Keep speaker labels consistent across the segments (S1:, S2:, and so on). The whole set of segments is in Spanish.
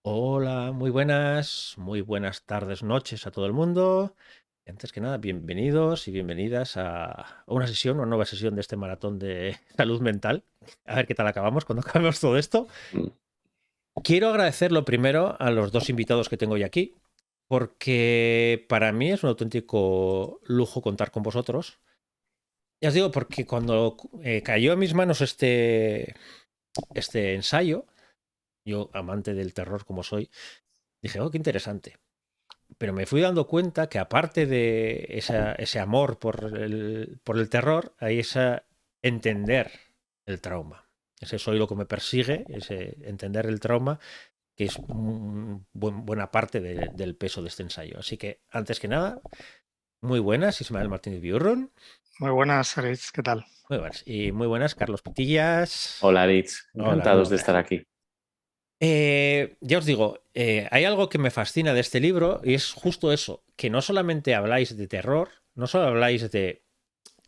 S1: Hola, muy buenas tardes, noches a todo el mundo. Antes que nada, bienvenidos y bienvenidas a una sesión, una nueva sesión de este maratón de salud mental. A ver qué tal acabamos cuando acabemos todo esto.
S2: Mm.
S1: Quiero agradecer lo primero a los dos invitados que tengo hoy aquí, porque para mí es un auténtico lujo contar con vosotros. Ya os digo, porque cuando cayó en mis manos este ensayo, yo amante del terror como soy, dije, oh, qué interesante. Pero me fui dando cuenta que aparte de ese amor por el terror, hay ese entender el trauma. Ese soy lo que me persigue, ese entender el trauma, que es buena parte del peso de este ensayo. Así que, antes que nada, muy buenas, Ismael Martínez Biurrun.
S2: Muy buenas, Aritz, ¿qué tal?
S1: Muy buenas. Y muy buenas, Carlos Pitillas.
S2: Hola, Aritz,
S1: Hola, muy
S2: encantados de estar
S1: buenas.
S2: aquí.
S1: Ya os digo, hay algo que me fascina de este libro y es justo eso, que no solamente habláis de terror, no solo habláis de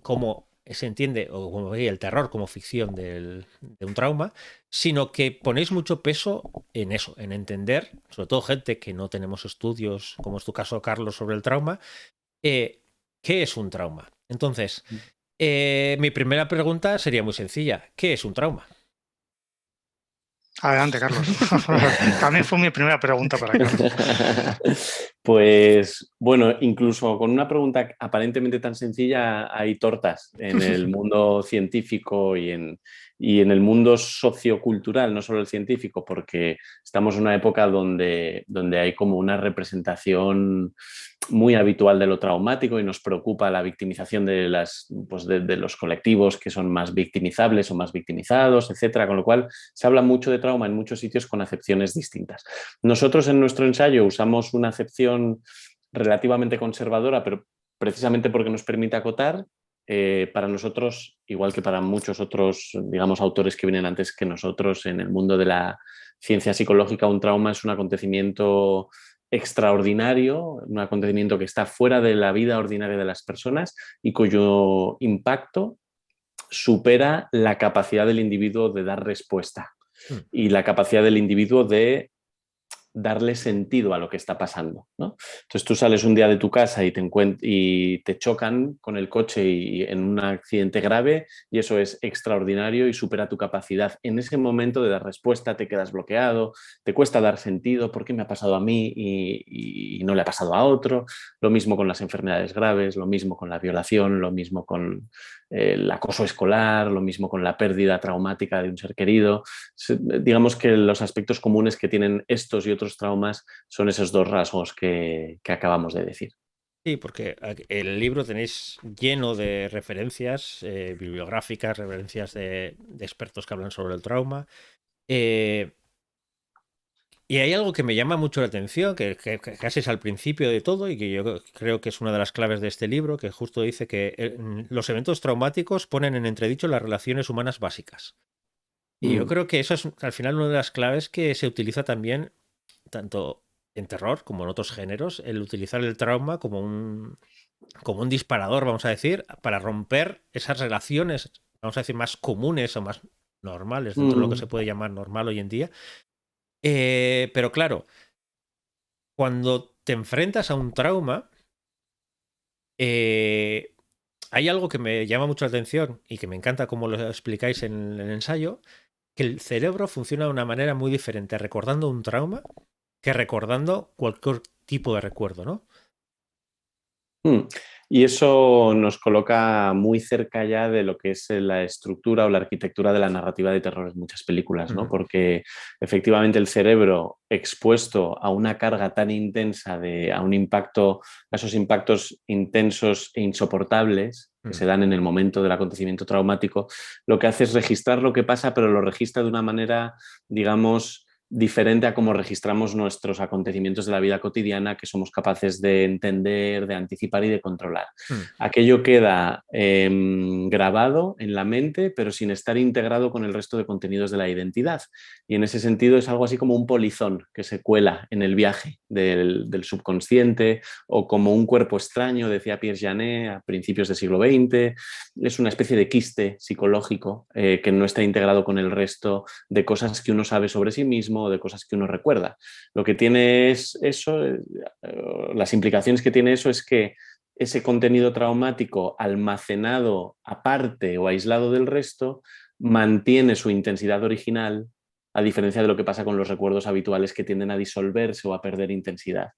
S1: cómo se entiende o como el terror como ficción de un trauma, sino que ponéis mucho peso en eso, en entender, sobre todo gente que no tenemos estudios, como es tu caso, Carlos, sobre el trauma, ¿qué es un trauma? Entonces, mi primera pregunta sería muy sencilla, ¿qué es un trauma?
S2: Adelante, Carlos. También fue mi primera pregunta para Carlos. Pues bueno, incluso con una pregunta aparentemente tan sencilla hay tortas en el mundo científico y en el mundo sociocultural, no solo el científico, porque estamos en una época donde hay como una representación muy habitual de lo traumático y nos preocupa la victimización de los colectivos que son más victimizables o más victimizados, etcétera, con lo cual se habla mucho de trauma en muchos sitios con acepciones distintas. Nosotros en nuestro ensayo usamos una acepción relativamente conservadora, pero precisamente porque nos permite acotar. Para nosotros, igual que para muchos otros, digamos, autores que vienen antes que nosotros en el mundo de la ciencia psicológica, un trauma es un acontecimiento extraordinario, un acontecimiento que está fuera de la vida ordinaria de las personas y cuyo impacto supera la capacidad del individuo de dar respuesta
S1: Hmm.
S2: y la capacidad del individuo de darle sentido a lo que está pasando, ¿no? Entonces tú sales un día de tu casa y te chocan con el coche y en un accidente grave y eso es extraordinario y supera tu capacidad en ese momento de dar respuesta, te quedas bloqueado, te cuesta dar sentido, ¿por qué me ha pasado a mí y no le ha pasado a otro? Lo mismo con las enfermedades graves, lo mismo con la violación, lo mismo con el acoso escolar, lo mismo con la pérdida traumática de un ser querido. Digamos que los aspectos comunes que tienen estos y otros traumas son esos dos rasgos que acabamos de decir.
S1: Sí, porque el libro tenéis lleno de referencias bibliográficas, referencias de expertos que hablan sobre el trauma. Eh, y hay algo que me llama mucho la atención, que casi es al principio de todo y que yo creo que es una de las claves de este libro, que justo dice que los eventos traumáticos ponen en entredicho las relaciones humanas básicas. Y yo
S2: Mm.
S1: creo que eso es al final una de las claves que se utiliza también, tanto en terror como en otros géneros, el utilizar el trauma como un disparador, vamos a decir, para romper esas relaciones, vamos a decir, más comunes o más normales dentro de lo que se
S2: Mm.
S1: puede llamar normal hoy en día. Pero claro, cuando te enfrentas a un trauma, eh, hay algo que me llama mucho la atención y que me encanta como lo explicáis en el ensayo, que el cerebro funciona de una manera muy diferente recordando un trauma que recordando cualquier tipo de recuerdo, ¿no?
S2: Mm. Y eso nos coloca muy cerca ya de lo que es la estructura o la arquitectura de la narrativa de terror en muchas películas, ¿no?
S1: Ujú.
S2: Porque efectivamente el cerebro expuesto a una carga tan intensa, a un impacto, a esos impactos intensos e insoportables que
S1: Mm.
S2: se dan en el momento del acontecimiento traumático, lo que hace es registrar lo que pasa, pero lo registra de una manera, digamos, diferente a cómo registramos nuestros acontecimientos de la vida cotidiana que somos capaces de entender, de anticipar y de controlar.
S1: Mm.
S2: Aquello queda grabado en la mente, pero sin estar integrado con el resto de contenidos de la identidad. Y en ese sentido es algo así como un polizón que se cuela en el viaje del subconsciente o como un cuerpo extraño, decía Pierre Janet a principios del siglo XX. Es una especie de quiste psicológico que no está integrado con el resto de cosas que uno sabe sobre sí mismo mismo o de cosas que uno recuerda. Lo que tiene es eso, las implicaciones que tiene eso es que ese contenido traumático almacenado aparte o aislado del resto mantiene su intensidad original, a diferencia de lo que pasa con los recuerdos habituales que tienden a disolverse o a perder intensidad.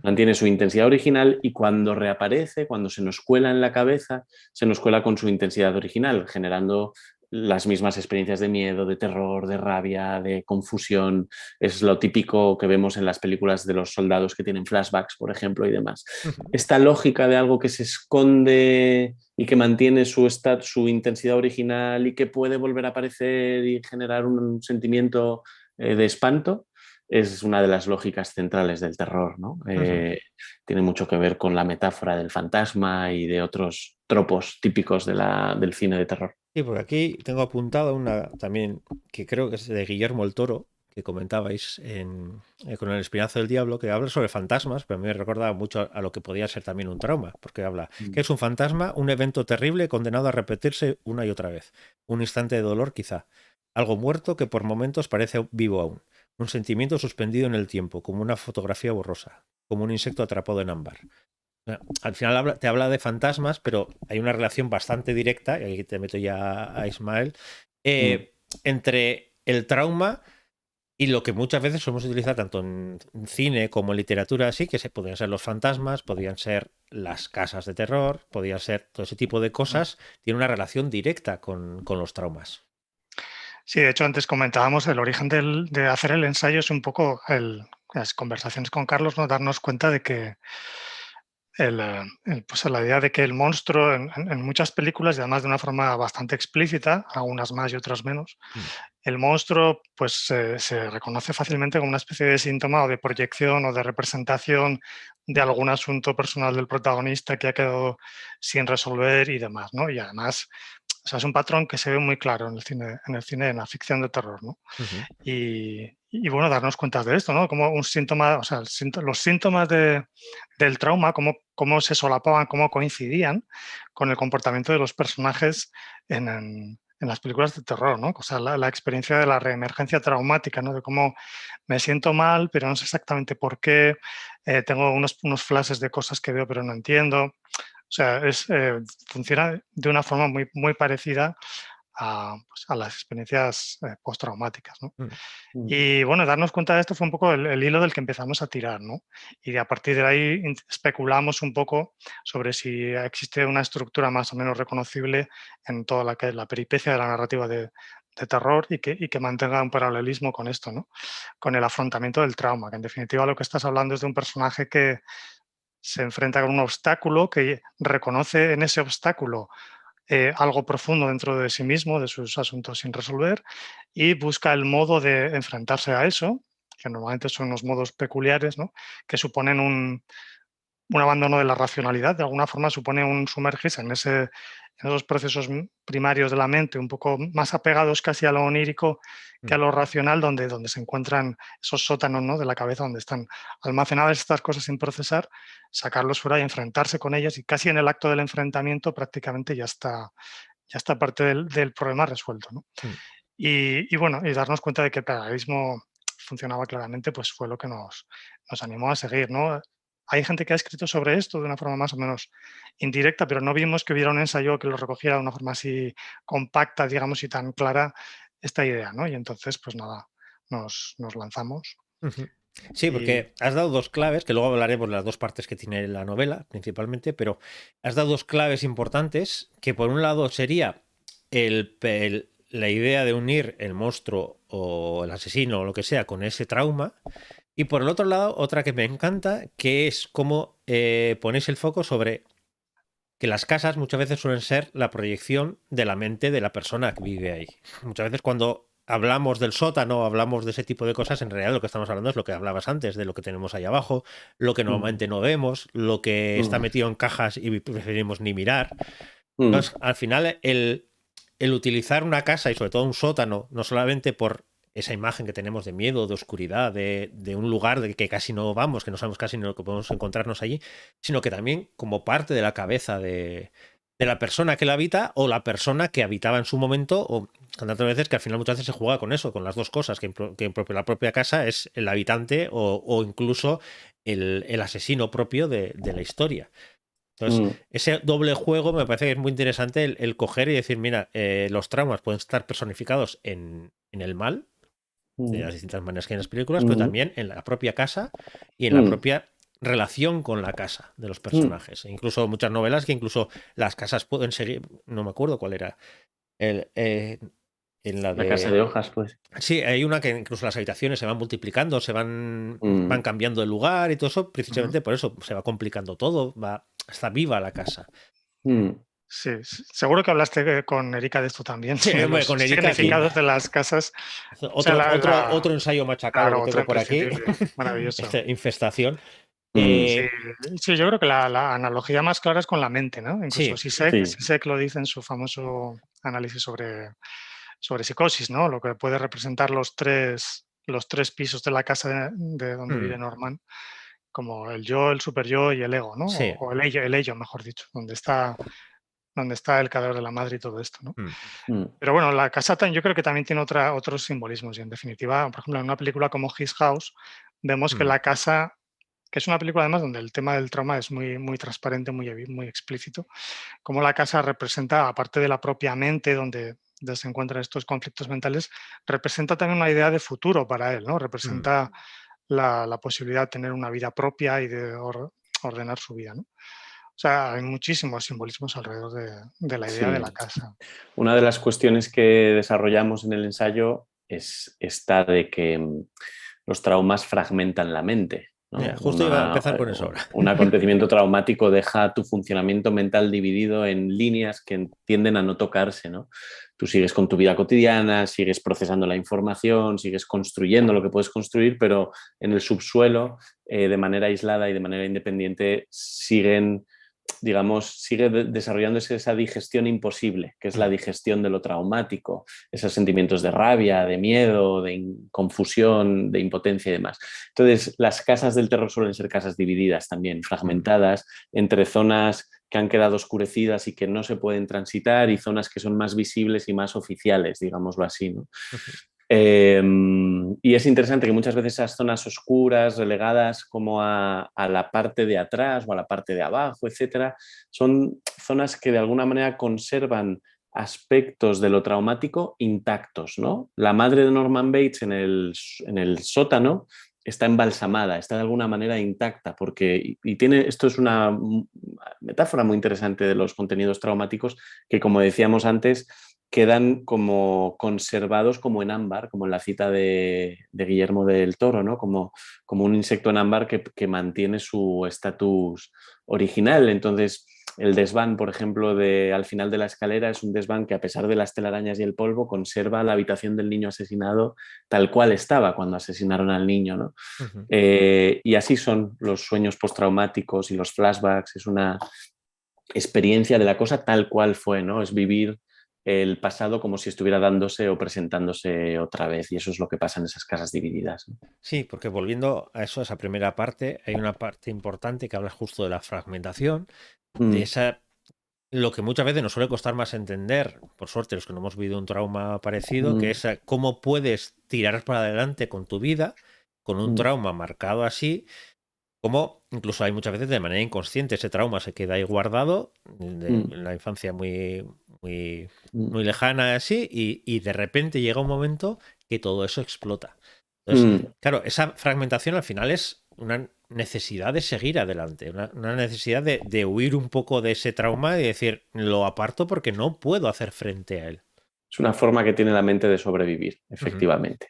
S2: Mantiene su intensidad original y cuando reaparece, cuando se nos cuela en la cabeza, se nos cuela con su intensidad original, generando las mismas experiencias de miedo, de terror, de rabia, de confusión. Es lo típico que vemos en las películas de los soldados que tienen flashbacks, por ejemplo, y demás. Esta lógica de algo que se esconde y que mantiene su intensidad original y que puede volver a aparecer y generar un sentimiento de espanto, es una de las lógicas centrales del terror, ¿no? Tiene mucho que ver con la metáfora del fantasma y de otros tropos típicos del cine de terror.
S1: Sí, porque aquí tengo apuntado una también que creo que es de Guillermo el Toro, que comentabais con El Espinazo del Diablo, que habla sobre fantasmas, pero a mí me recuerda mucho a lo que podía ser también un trauma, porque habla que es un fantasma, un evento terrible condenado a repetirse una y otra vez, un instante de dolor quizá, algo muerto que por momentos parece vivo aún, un sentimiento suspendido en el tiempo, como una fotografía borrosa, como un insecto atrapado en ámbar. Al final te habla de fantasmas, pero hay una relación bastante directa, y aquí te meto ya a Ismael, entre el trauma y lo que muchas veces solemos utilizar tanto en cine como en literatura, así que podían ser los fantasmas, podían ser las casas de terror, podían ser todo ese tipo de cosas, tiene una relación directa con los traumas.
S3: Sí, de hecho, antes comentábamos el origen de hacer el ensayo es un poco las conversaciones con Carlos, ¿no? Darnos cuenta de que pues la idea de que el monstruo en muchas películas, y además de una forma bastante explícita, algunas más y otras menos, el monstruo pues se reconoce fácilmente como una especie de síntoma o de proyección o de representación de algún asunto personal del protagonista que ha quedado sin resolver y demás, ¿no? Y además, o sea, es un patrón que se ve muy claro en el cine, en la ficción de terror, ¿no? Y bueno, darnos cuenta de esto, ¿no? Como un síntoma, o sea, los síntomas del trauma, cómo se solapaban, cómo coincidían con el comportamiento de los personajes en las películas de terror, ¿no? O sea, la experiencia de la reemergencia traumática, ¿no? De cómo me siento mal, pero no sé exactamente por qué, tengo unos flashes de cosas que veo pero no entiendo. O sea, funciona de una forma muy, muy parecida pues, a las experiencias postraumáticas, ¿no? Y bueno, darnos cuenta de esto fue un poco el hilo del que empezamos a tirar, ¿no? Y a partir de ahí especulamos un poco sobre si existe una estructura más o menos reconocible en toda la peripecia de la narrativa de terror y que mantenga un paralelismo con esto, ¿no? Con el afrontamiento del trauma, que en definitiva lo que estás hablando es de un personaje que se enfrenta con un obstáculo, que reconoce en ese obstáculo algo profundo dentro de sí mismo, de sus asuntos sin resolver, y busca el modo de enfrentarse a eso, que normalmente son unos modos peculiares, ¿no? Que suponen un abandono de la racionalidad, de alguna forma supone un sumergirse en esos procesos primarios de la mente, un poco más apegados casi a lo onírico que a lo racional, donde se encuentran esos sótanos, ¿no? De la cabeza, donde están almacenadas estas cosas sin procesar, sacarlos fuera y enfrentarse con ellas, y casi en el acto del enfrentamiento prácticamente ya está parte del problema resuelto, ¿no? Y bueno, y darnos cuenta de que el paralelismo funcionaba claramente, pues fue lo que nos animó a seguir, ¿no? Hay gente que ha escrito sobre esto de una forma más o menos indirecta, pero no vimos que hubiera un ensayo que lo recogiera de una forma así compacta, digamos, y tan clara esta idea, ¿no? Y entonces, pues nada, nos lanzamos.
S1: Sí, porque has dado dos claves, que luego hablaremos de las dos partes que tiene la novela, principalmente, pero has dado dos claves importantes, que por un lado sería la idea de unir el monstruo o el asesino o lo que sea con ese trauma, y por el otro lado, otra que me encanta, que es cómo ponéis el foco sobre que las casas muchas veces suelen ser la proyección de la mente de la persona que vive ahí. Muchas veces cuando hablamos del sótano, hablamos de ese tipo de cosas, en realidad lo que estamos hablando es lo que hablabas antes, de lo que tenemos ahí abajo, lo que normalmente no vemos, lo que está metido en cajas y preferimos ni mirar. Entonces, al final, el utilizar una casa y sobre todo un sótano, no solamente por esa imagen que tenemos de miedo, de oscuridad, de un lugar de que casi no vamos, que no sabemos casi ni lo que podemos encontrarnos allí, sino que también como parte de la cabeza de de la persona que la habita o la persona que habitaba en su momento, o tantas veces que al final muchas veces se juega con eso, con las dos cosas, que la propia casa es el habitante o incluso el asesino propio de la historia. Entonces, ese doble juego me parece que es muy interesante el coger y decir, mira, los traumas pueden estar personificados en el mal, de las distintas maneras que hay en las películas, pero también en la propia casa y en la propia relación con la casa de los personajes. Incluso muchas novelas que incluso las casas pueden seguir, no me acuerdo cuál era, en la
S2: La casa de hojas, pues.
S1: Sí, hay una que incluso las habitaciones se van multiplicando, van cambiando de lugar y todo eso, precisamente por eso se va complicando todo, está viva la casa.
S3: Sí, seguro que hablaste con Erika de esto también,
S1: Sí,
S3: de los
S1: con Erika,
S3: significados de las casas.
S1: Otro ensayo machacado
S3: claro,
S1: que tengo por aquí.
S3: Maravilloso.
S1: Infestación.
S3: Sí, yo creo que la analogía más clara es con la mente, ¿no? Incluso Zizek lo dice en su famoso análisis sobre psicosis, ¿no? Lo que puede representar los tres pisos de la casa de donde vive Norman, como el yo, el super yo y el ego, ¿no?
S1: Sí.
S3: O el ello, mejor dicho, donde está el cadáver de la madre y todo esto, ¿no? Pero bueno, la casa yo creo que también tiene otros simbolismos y en definitiva, por ejemplo, en una película como His House, vemos que la casa, que es una película además donde el tema del trauma es muy, muy transparente, muy explícito, como la casa representa, aparte de la propia mente donde se encuentran estos conflictos mentales, representa también una idea de futuro para él, ¿no? Representa la posibilidad de tener una vida propia y de ordenar su vida, ¿no? O sea, hay muchísimos simbolismos alrededor de la idea de la casa.
S2: Una de las cuestiones que desarrollamos en el ensayo es esta de que los traumas fragmentan la mente, ¿no?
S1: Justo iba a empezar con eso ahora.
S2: Un acontecimiento traumático deja tu funcionamiento mental dividido en líneas que tienden a no tocarse, ¿no? Tú sigues con tu vida cotidiana, sigues procesando la información, sigues construyendo lo que puedes construir, pero en el subsuelo, de manera aislada y de manera independiente, sigue desarrollándose esa digestión imposible, que es la digestión de lo traumático, esos sentimientos de rabia, de miedo, de confusión, de impotencia y demás. Entonces, las casas del terror suelen ser casas divididas también, fragmentadas entre zonas que han quedado oscurecidas y que no se pueden transitar y zonas que son más visibles y más oficiales, digámoslo así, ¿no? Y es interesante que muchas veces esas zonas oscuras, relegadas como a la parte de atrás o a la parte de abajo, etcétera, son zonas que de alguna manera conservan aspectos de lo traumático intactos, ¿no? La madre de Norman Bates en el sótano está embalsamada, está de alguna manera intacta, porque esto es una metáfora muy interesante de los contenidos traumáticos que, como decíamos antes, quedan como conservados como en ámbar, como en la cita de Guillermo del Toro, ¿no? Como un insecto en ámbar que mantiene su estatus original. Entonces, el desván, por ejemplo, al final de la escalera es un desván que, a pesar de las telarañas y el polvo, conserva la habitación del niño asesinado tal cual estaba cuando asesinaron al niño, ¿no? Y así son los sueños postraumáticos y los flashbacks. Es una experiencia de la cosa tal cual fue, ¿no? Es vivir el pasado como si estuviera dándose o presentándose otra vez, y eso es lo que pasa en esas casas divididas, ¿no?
S1: Sí, porque volviendo a eso, a esa primera parte, hay una parte importante que habla justo de la fragmentación, de esa, lo que muchas veces nos suele costar más entender, por suerte los que no hemos vivido un trauma parecido, que es cómo puedes tirar para adelante con tu vida, con un trauma marcado así, como incluso hay muchas veces de manera inconsciente ese trauma se queda ahí guardado en la infancia muy lejana así, y de repente llega un momento que todo eso explota. Entonces, claro, esa fragmentación al final es una necesidad de seguir adelante, una necesidad de huir un poco de ese trauma y decir, lo aparto porque no puedo hacer frente a él.
S2: Es una forma que tiene la mente de sobrevivir, efectivamente.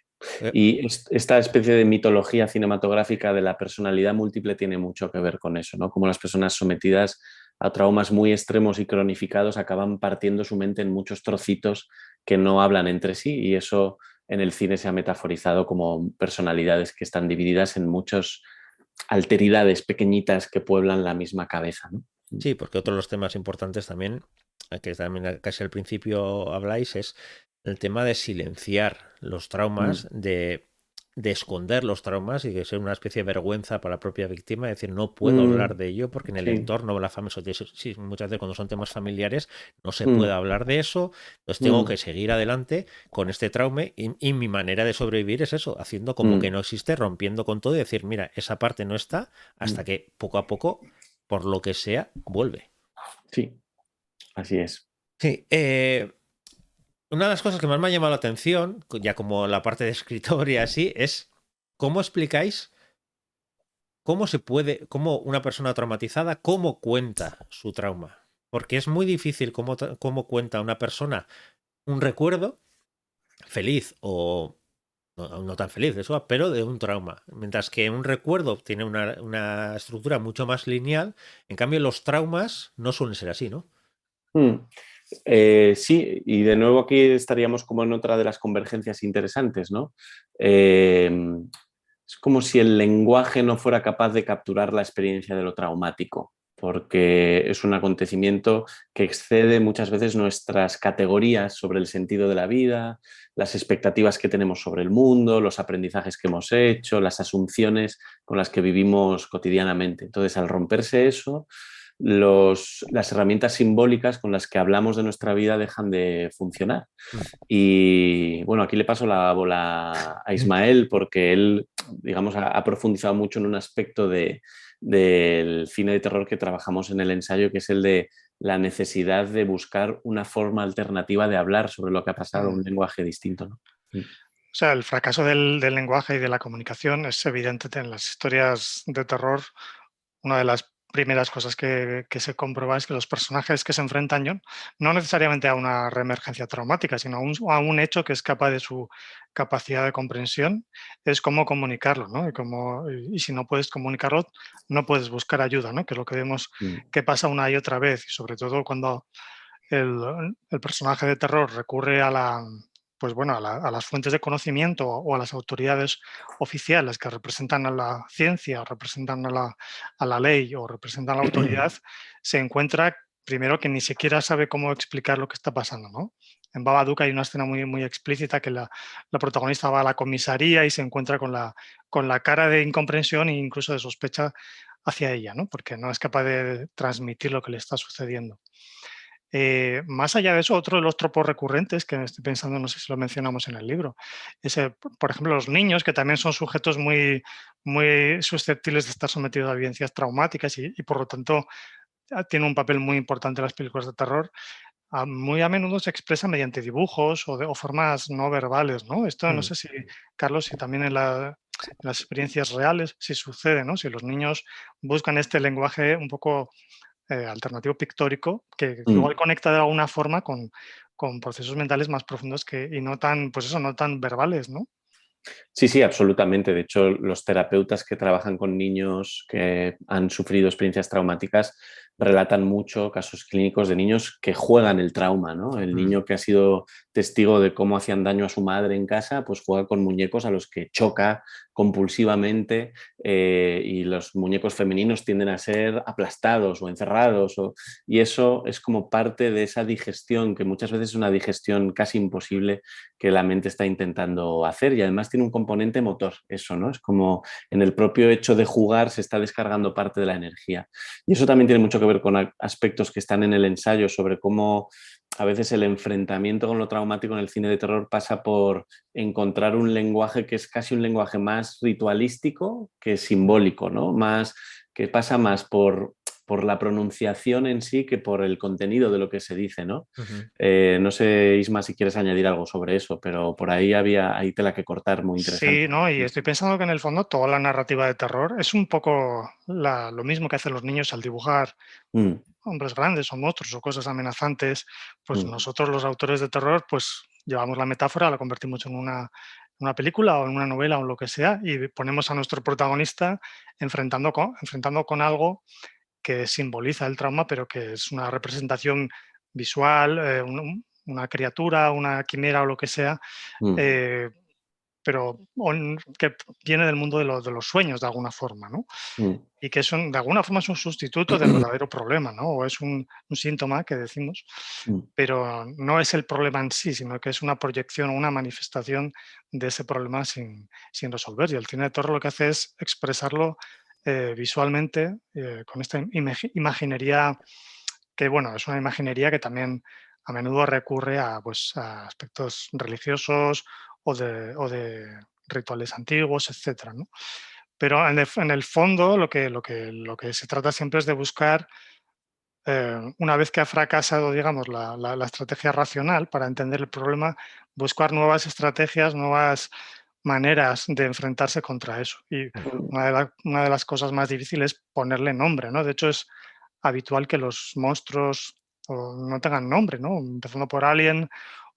S2: Y esta especie de mitología cinematográfica de la personalidad múltiple tiene mucho que ver con eso, ¿no? Como las personas sometidas a traumas muy extremos y cronificados acaban partiendo su mente en muchos trocitos que no hablan entre sí, y eso en el cine se ha metaforizado como personalidades que están divididas en muchas alteridades pequeñitas que pueblan la misma cabeza, ¿no?
S1: Sí, porque otro de los temas importantes también, que también casi al principio habláis, es el tema de silenciar los traumas, de de esconder los traumas y de ser una especie de vergüenza para la propia víctima, es decir, no puedo hablar
S2: Mm,
S1: de ello porque en el
S2: sí.
S1: entorno, la familia, sí, muchas veces cuando son temas familiares no se puede
S2: Mm,
S1: hablar de eso, entonces tengo
S2: mm,
S1: que seguir adelante con este trauma y mi manera de sobrevivir es eso, haciendo como que
S2: mm,
S1: no existe, rompiendo con todo y decir, mira, esa parte no está hasta
S2: mm.
S1: que poco a poco, por lo que sea, vuelve.
S2: Sí, así es.
S1: Sí, una de las cosas que más me ha llamado la atención, ya como la parte de escritor y así, es cómo explicáis cómo se puede, cómo una persona traumatizada, cómo cuenta su trauma. Porque es muy difícil cómo cuenta una persona un recuerdo feliz o no tan feliz, eso, pero de un trauma. Mientras que un recuerdo tiene una estructura mucho más lineal, en cambio los traumas no suelen ser así, ¿no?
S2: Mm. Sí, y de nuevo aquí estaríamos como en otra de las convergencias interesantes, ¿no? Es como si el lenguaje no fuera capaz de capturar la experiencia de lo traumático, porque es un acontecimiento que excede muchas veces nuestras categorías sobre el sentido de la vida, las expectativas que tenemos sobre el mundo, los aprendizajes que hemos hecho, las asunciones con las que vivimos cotidianamente. Entonces, al romperse eso, las herramientas simbólicas con las que hablamos de nuestra vida dejan de funcionar.
S1: Mm.
S2: Y bueno, aquí le paso la bola a Ismael porque él, digamos, ha profundizado mucho en un aspecto del cine de terror que trabajamos en el ensayo, que es el de la necesidad de buscar una forma alternativa de hablar sobre lo que ha pasado, un lenguaje distinto, ¿no?
S3: O sea, el fracaso del lenguaje y de la comunicación es evidente en las historias de terror. Una de las primeras cosas que se comprueba es que los personajes que se enfrentan no necesariamente a una reemergencia traumática, sino a un hecho que escapa de su capacidad de comprensión, es cómo comunicarlo, ¿no? Y si no puedes comunicarlo, no puedes buscar ayuda, ¿no? Que es lo que vemos
S2: Mm,
S3: que pasa una y otra vez, y sobre todo cuando el personaje de terror recurre pues bueno, a las fuentes de conocimiento o a las autoridades oficiales que representan a la ciencia, representan a la ley o representan a la autoridad, se encuentra primero que ni siquiera sabe cómo explicar lo que está pasando, ¿no? En Babadook hay una escena muy explícita que la protagonista va a la comisaría y se encuentra con la cara de incomprensión e incluso de sospecha hacia ella, ¿no? Porque no es capaz de transmitir lo que le está sucediendo. Más allá de eso, otro de los tropos recurrentes que estoy pensando, no sé si lo mencionamos en el libro, es, por ejemplo, los niños, que también son sujetos muy susceptibles de estar sometidos a vivencias traumáticas y por lo tanto, tienen un papel muy importante en las películas de terror. Muy a menudo se expresa mediante dibujos o formas no verbales, ¿no? Esto no
S1: Mm.
S3: sé si, Carlos, si también en las experiencias reales, si sucede, ¿no? Si los niños buscan este lenguaje un poco alternativo pictórico que
S2: mm.
S3: igual conecta de alguna forma con procesos mentales más profundos y no tan, pues eso, no tan verbales, ¿no?
S2: Sí, sí, absolutamente. De hecho, los terapeutas que trabajan con niños que han sufrido experiencias traumáticas relatan mucho casos clínicos de niños que juegan el trauma, ¿no? El
S1: Mm.
S2: niño que ha sido testigo de cómo hacían daño a su madre en casa, pues juega con muñecos a los que choca compulsivamente y los muñecos femeninos tienden a ser aplastados o encerrados y eso es como parte de esa digestión que muchas veces es una digestión casi imposible que la mente está intentando hacer y además tiene un componente motor, eso, ¿no? Es como en el propio hecho de jugar se está descargando parte de la energía. Y eso también tiene mucho que ver con aspectos que están en el ensayo sobre cómo a veces el enfrentamiento con lo traumático en el cine de terror pasa por encontrar un lenguaje que es casi un lenguaje más ritualístico que simbólico, ¿no? Más, que pasa más por la pronunciación en sí que por el contenido de lo que se dice, ¿no?
S1: Ujú.
S2: No sé, Isma, si quieres añadir algo sobre eso, pero por ahí hay tela que cortar muy interesante.
S3: Sí, ¿no? Y estoy pensando que en el fondo toda la narrativa de terror es un poco lo mismo que hacen los niños al dibujar
S2: Mm,
S3: hombres grandes o monstruos o cosas amenazantes. Pues
S2: mm,
S3: nosotros los autores de terror, pues llevamos la metáfora, la convertimos en una película o en una novela o en lo que sea y ponemos a nuestro protagonista enfrentando con algo que simboliza el trauma, pero que es una representación visual, una criatura, una quimera o lo que sea,
S2: mm,
S3: eh, que viene del mundo de los sueños de alguna forma, ¿no?
S2: Mm.
S3: Y que de alguna forma es un sustituto del verdadero problema, ¿no? O es un síntoma que decimos,
S2: Mm.
S3: pero no es el problema en sí, sino que es una proyección o una manifestación de ese problema sin resolver. Y el cine de terror lo que hace es expresarlo visualmente con esta imaginería que, bueno, es una imaginería que también a menudo recurre pues, a aspectos religiosos o de rituales antiguos, etcétera, ¿no? Pero en el fondo lo que se trata siempre es de buscar, una vez que ha fracasado, digamos, la estrategia racional para entender el problema, buscar nuevas estrategias, nuevas maneras de enfrentarse contra eso. Y una de las cosas más difíciles es ponerle nombre, ¿no? De hecho, es habitual que los monstruos no tengan nombre, ¿no? Empezando por Alien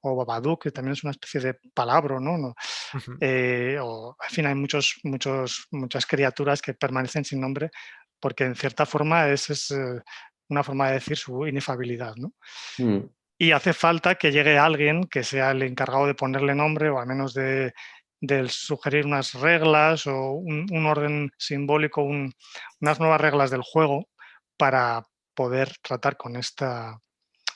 S3: o Babadook, que también es una especie de palabra, ¿no?
S1: Ujú.
S3: En fin, hay muchas criaturas que permanecen sin nombre porque en cierta forma es una forma de decir su inefabilidad, ¿no?
S2: Mm.
S3: Y hace falta que llegue alguien que sea el encargado de ponerle nombre o al menos de sugerir unas reglas o un orden simbólico, unas nuevas reglas del juego para poder tratar con esta.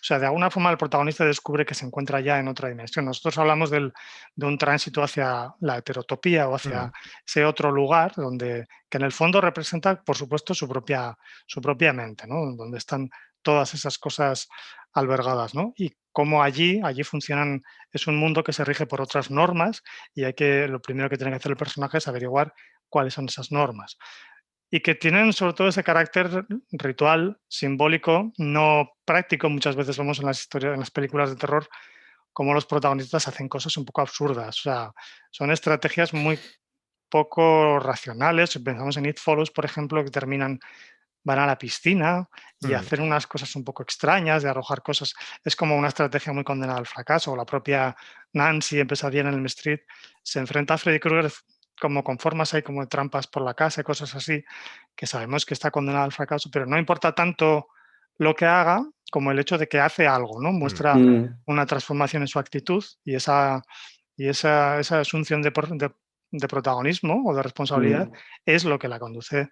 S3: O sea, de alguna forma el protagonista descubre que se encuentra ya en otra dimensión. Nosotros hablamos de un tránsito hacia la heterotopía o hacia ese otro lugar que en el fondo representa, por supuesto, su propia mente, ¿no? Donde están todas esas cosas albergadas, ¿no? Y cómo allí funcionan, es un mundo que se rige por otras normas y lo primero que tiene que hacer el personaje es averiguar cuáles son esas normas y que tienen sobre todo ese carácter ritual, simbólico, no práctico. Muchas veces vemos en las historias, en las películas de terror, cómo los protagonistas hacen cosas un poco absurdas. O sea, son estrategias muy poco racionales. Si pensamos en It Follows, por ejemplo, que van a la piscina y hacen unas cosas un poco extrañas, de arrojar cosas. Es como una estrategia muy condenada al fracaso. La propia Nancy en Pesadilla en Elm Street se enfrenta a Freddy Krueger como con formas ahí como de trampas por la casa y cosas así, que sabemos que está condenada al fracaso, pero no importa tanto lo que haga como el hecho de que hace algo, ¿no? Muestra
S2: Mm.
S3: una transformación en su actitud y esa asunción de protagonismo o de responsabilidad
S2: Mm.
S3: es lo que la conduce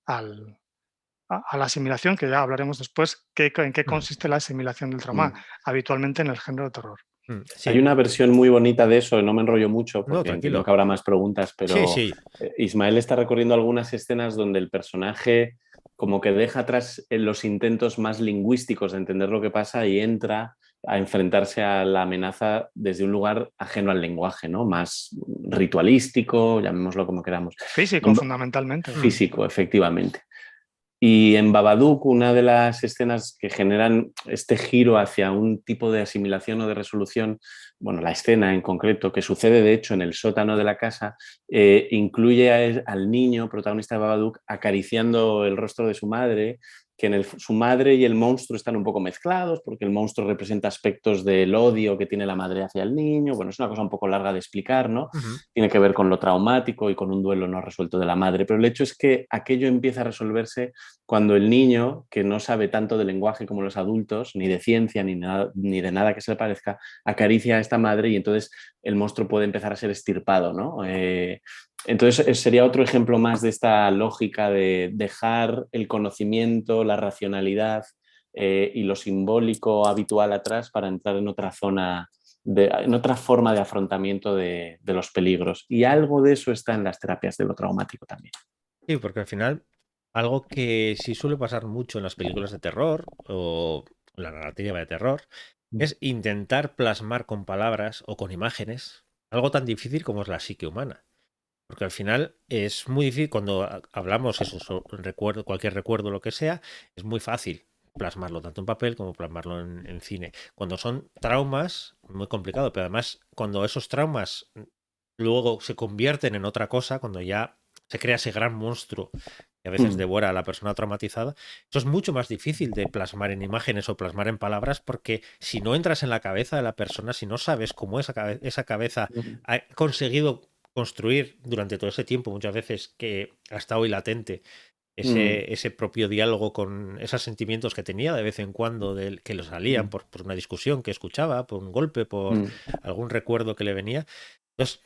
S3: a la asimilación, que ya hablaremos después, en qué consiste la asimilación del trauma,
S2: Mm.
S3: habitualmente en el género de terror.
S2: Hay
S1: Sí,
S2: una versión muy bonita de eso, no me enrollo mucho
S1: no,
S2: porque entiendo
S1: tranquilo.
S2: que habrá más preguntas,
S1: Sí,
S2: pero
S1: sí.
S2: Ismael está recorriendo algunas escenas donde el personaje como que deja atrás los intentos más lingüísticos de entender lo que pasa y entra a enfrentarse a la amenaza desde un lugar ajeno al lenguaje, ¿no? Más ritualístico, llamémoslo como queramos.
S3: Físico, fundamentalmente.
S2: Físico, efectivamente. Y en Babadook, una de las escenas que generan este giro hacia un tipo de asimilación o de resolución, bueno, la escena en concreto, que sucede de hecho en el sótano de la casa, incluye al niño, protagonista de Babadook, acariciando el rostro de su madre, que su madre y el monstruo están un poco mezclados, porque el monstruo representa aspectos del odio que tiene la madre hacia el niño. Bueno, es una cosa un poco larga de explicar, ¿no? Tiene que ver con lo traumático y con un duelo no resuelto de la madre, pero el hecho es que aquello empieza a resolverse cuando el niño, que no sabe tanto de lenguaje como los adultos, ni de ciencia, ni de nada que se le parezca, acaricia a esta madre y entonces el monstruo puede empezar a ser extirpado, ¿no? Entonces sería otro ejemplo más de esta lógica de dejar el conocimiento, la racionalidad y lo simbólico habitual atrás para entrar en otra zona, en otra forma de afrontamiento de los peligros. Y algo de eso está en las terapias de lo traumático también.
S1: Sí, porque al final, algo que sí suele pasar mucho en las películas de terror o la narrativa de terror es intentar plasmar con palabras o con imágenes algo tan difícil como es la psique humana. Porque al final es muy difícil cuando hablamos eso, recuerdo, cualquier recuerdo, lo que sea, es muy fácil plasmarlo tanto en papel como plasmarlo en cine. Cuando son traumas, muy complicado, pero además cuando esos traumas luego se convierten en otra cosa, cuando ya se crea ese gran monstruo que a veces devora a la persona traumatizada, eso es mucho más difícil de plasmar en imágenes o plasmar en palabras, porque si no entras en la cabeza de la persona, si no sabes cómo esa cabeza ha conseguido construir durante todo ese tiempo, muchas veces que ha estado hoy latente, ese propio diálogo con esos sentimientos que tenía de vez en cuando, que lo salían por una discusión que escuchaba, por un golpe, por algún recuerdo que le venía. Entonces,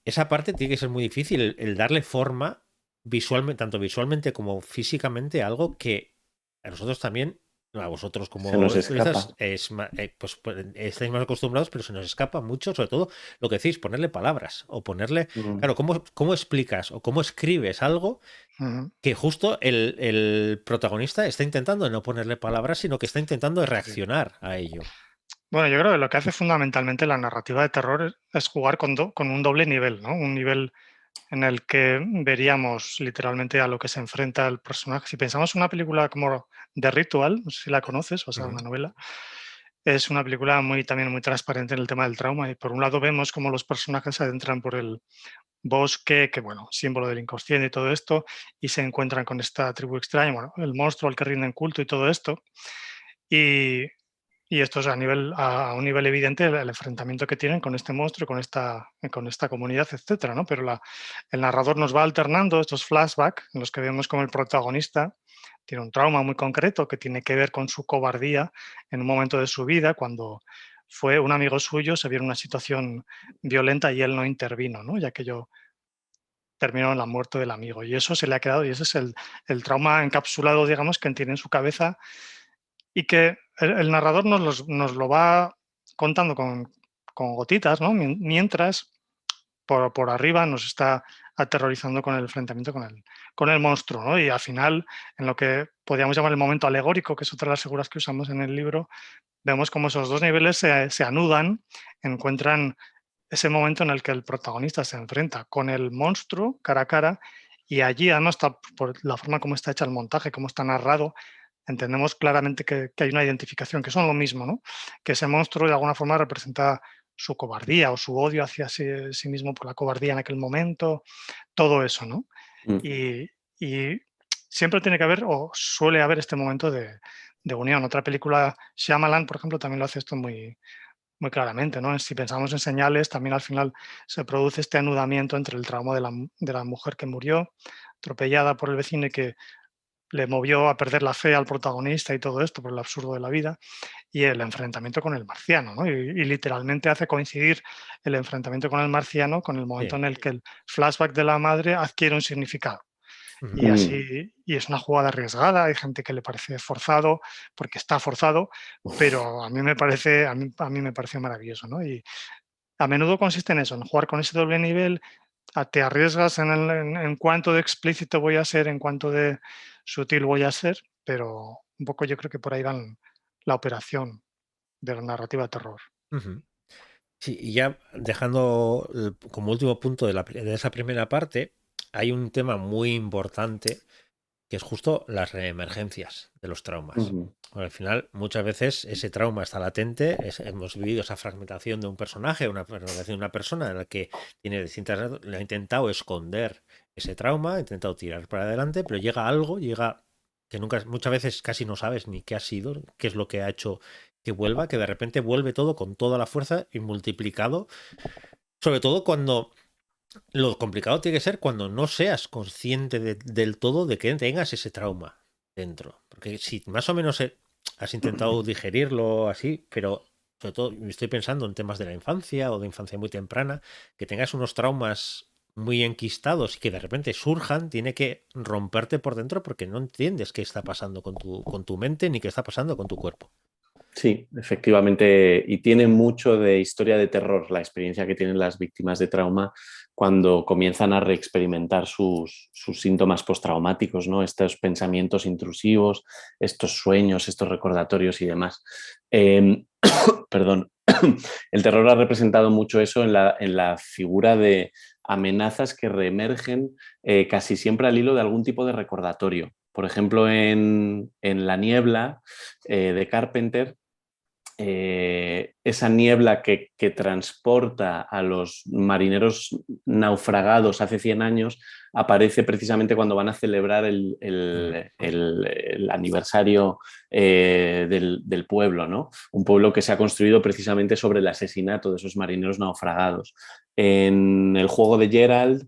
S1: esa parte tiene que ser muy difícil, el darle forma visualmente, tanto visualmente como físicamente, a algo que a nosotros también, a vosotros
S2: Se
S1: como
S2: nos
S1: escribistas,
S2: escapa.
S1: pues, estáis más acostumbrados, pero se nos escapa mucho, sobre todo lo que decís, ponerle palabras o ponerle,
S2: Mm.
S1: claro, cómo explicas o cómo escribes algo
S3: Ujú.
S1: que justo el protagonista está intentando no ponerle palabras, sino que está intentando
S3: Sí.
S1: reaccionar a ello.
S3: Bueno, yo creo que lo que hace fundamentalmente la narrativa de terror es jugar con un doble nivel, ¿no? Un nivel en el que veríamos literalmente a lo que se enfrenta el personaje. Si pensamos en una película como The Ritual, no sé si la conoces, o sea,
S1: Ujú.
S3: una novela, es una película también muy transparente en el tema del trauma. Y por un lado vemos cómo los personajes se adentran por el bosque, que bueno, símbolo del inconsciente y todo esto, y se encuentran con esta tribu extraña, bueno, el monstruo al que rinden culto y todo esto. Y, y esto es a un nivel evidente el enfrentamiento que tienen con este monstruo, con esta comunidad, etcétera, ¿no? Pero el narrador nos va alternando estos flashbacks en los que vemos como el protagonista tiene un trauma muy concreto que tiene que ver con su cobardía en un momento de su vida cuando fue un amigo suyo, se vio en una situación violenta y él no intervino, ¿no? Ya que yo terminó en la muerte del amigo. Y eso se le ha quedado y ese es el trauma encapsulado, digamos, que tiene en su cabeza y que el narrador nos lo va contando con gotitas, ¿no? Mientras por arriba nos está aterrorizando con el enfrentamiento con el monstruo, ¿no? Y al final, en lo que podríamos llamar el momento alegórico, que es otra de las figuras que usamos en el libro, vemos cómo esos dos niveles se anudan, encuentran ese momento en el que el protagonista se enfrenta con el monstruo cara a cara y allí, además, por la forma como está hecha el montaje, cómo está narrado, entendemos claramente que hay una identificación, que son lo mismo, ¿no? Que ese monstruo de alguna forma representa su cobardía o su odio hacia sí mismo por la cobardía en aquel momento, todo eso, ¿no?
S2: Mm.
S3: Y siempre tiene que haber o suele haber este momento de unión. Otra película, Shyamalan, por ejemplo, también lo hace esto muy claramente, ¿no? Si pensamos en señales, también al final se produce este anudamiento entre el trauma de la mujer que murió atropellada por el vecino y que le movió a perder la fe al protagonista y todo esto por el absurdo de la vida, y el enfrentamiento con el marciano, ¿no? Y literalmente hace coincidir el enfrentamiento con el marciano con el momento
S1: Sí.
S3: en el que el flashback de la madre adquiere un significado.
S1: Ujú.
S3: Y
S2: Mm.
S3: así, y es una jugada arriesgada, hay gente que le parece forzado, porque está forzado, pero a mí me pareció maravilloso, ¿no? Y a menudo consiste en eso, en jugar con ese doble nivel, te arriesgas en cuánto de explícito voy a ser, en cuánto de sutil voy a ser, pero un poco yo creo que por ahí va la operación de la narrativa de terror.
S1: Ujú. Sí, y ya dejando como último punto de esa primera parte, hay un tema muy importante que es justo las reemergencias de los traumas.
S2: Ujú.
S1: Al final, muchas veces ese trauma está latente, hemos vivido esa fragmentación de un personaje, una fragmentación de una persona en la que tiene distintas, le ha intentado esconder ese trauma, ha intentado tirar para adelante, pero llega algo, llega que nunca, muchas veces casi no sabes ni qué ha sido, qué es lo que ha hecho que vuelva, que de repente vuelve todo con toda la fuerza y multiplicado, sobre todo cuando lo complicado tiene que ser cuando no seas consciente del todo de que tengas ese trauma dentro. Porque si más o menos has intentado digerirlo así, pero sobre todo estoy pensando en temas de la infancia o de infancia muy temprana, que tengas unos traumas muy enquistados y que de repente surjan, tiene que romperte por dentro porque no entiendes qué está pasando con tu mente ni qué está pasando con tu cuerpo.
S2: Sí, efectivamente, y tiene mucho de historia de terror la experiencia que tienen las víctimas de trauma cuando comienzan a reexperimentar sus síntomas postraumáticos, ¿no? Estos pensamientos intrusivos, estos sueños, estos recordatorios y demás. Perdón, el terror ha representado mucho eso en la figura de amenazas que reemergen casi siempre al hilo de algún tipo de recordatorio. Por ejemplo, en La niebla de Carpenter, esa niebla que transporta a los marineros naufragados hace 100 años aparece precisamente cuando van a celebrar el aniversario del pueblo, ¿no? Un pueblo que se ha construido precisamente sobre el asesinato de esos marineros naufragados. En el juego de Gerald,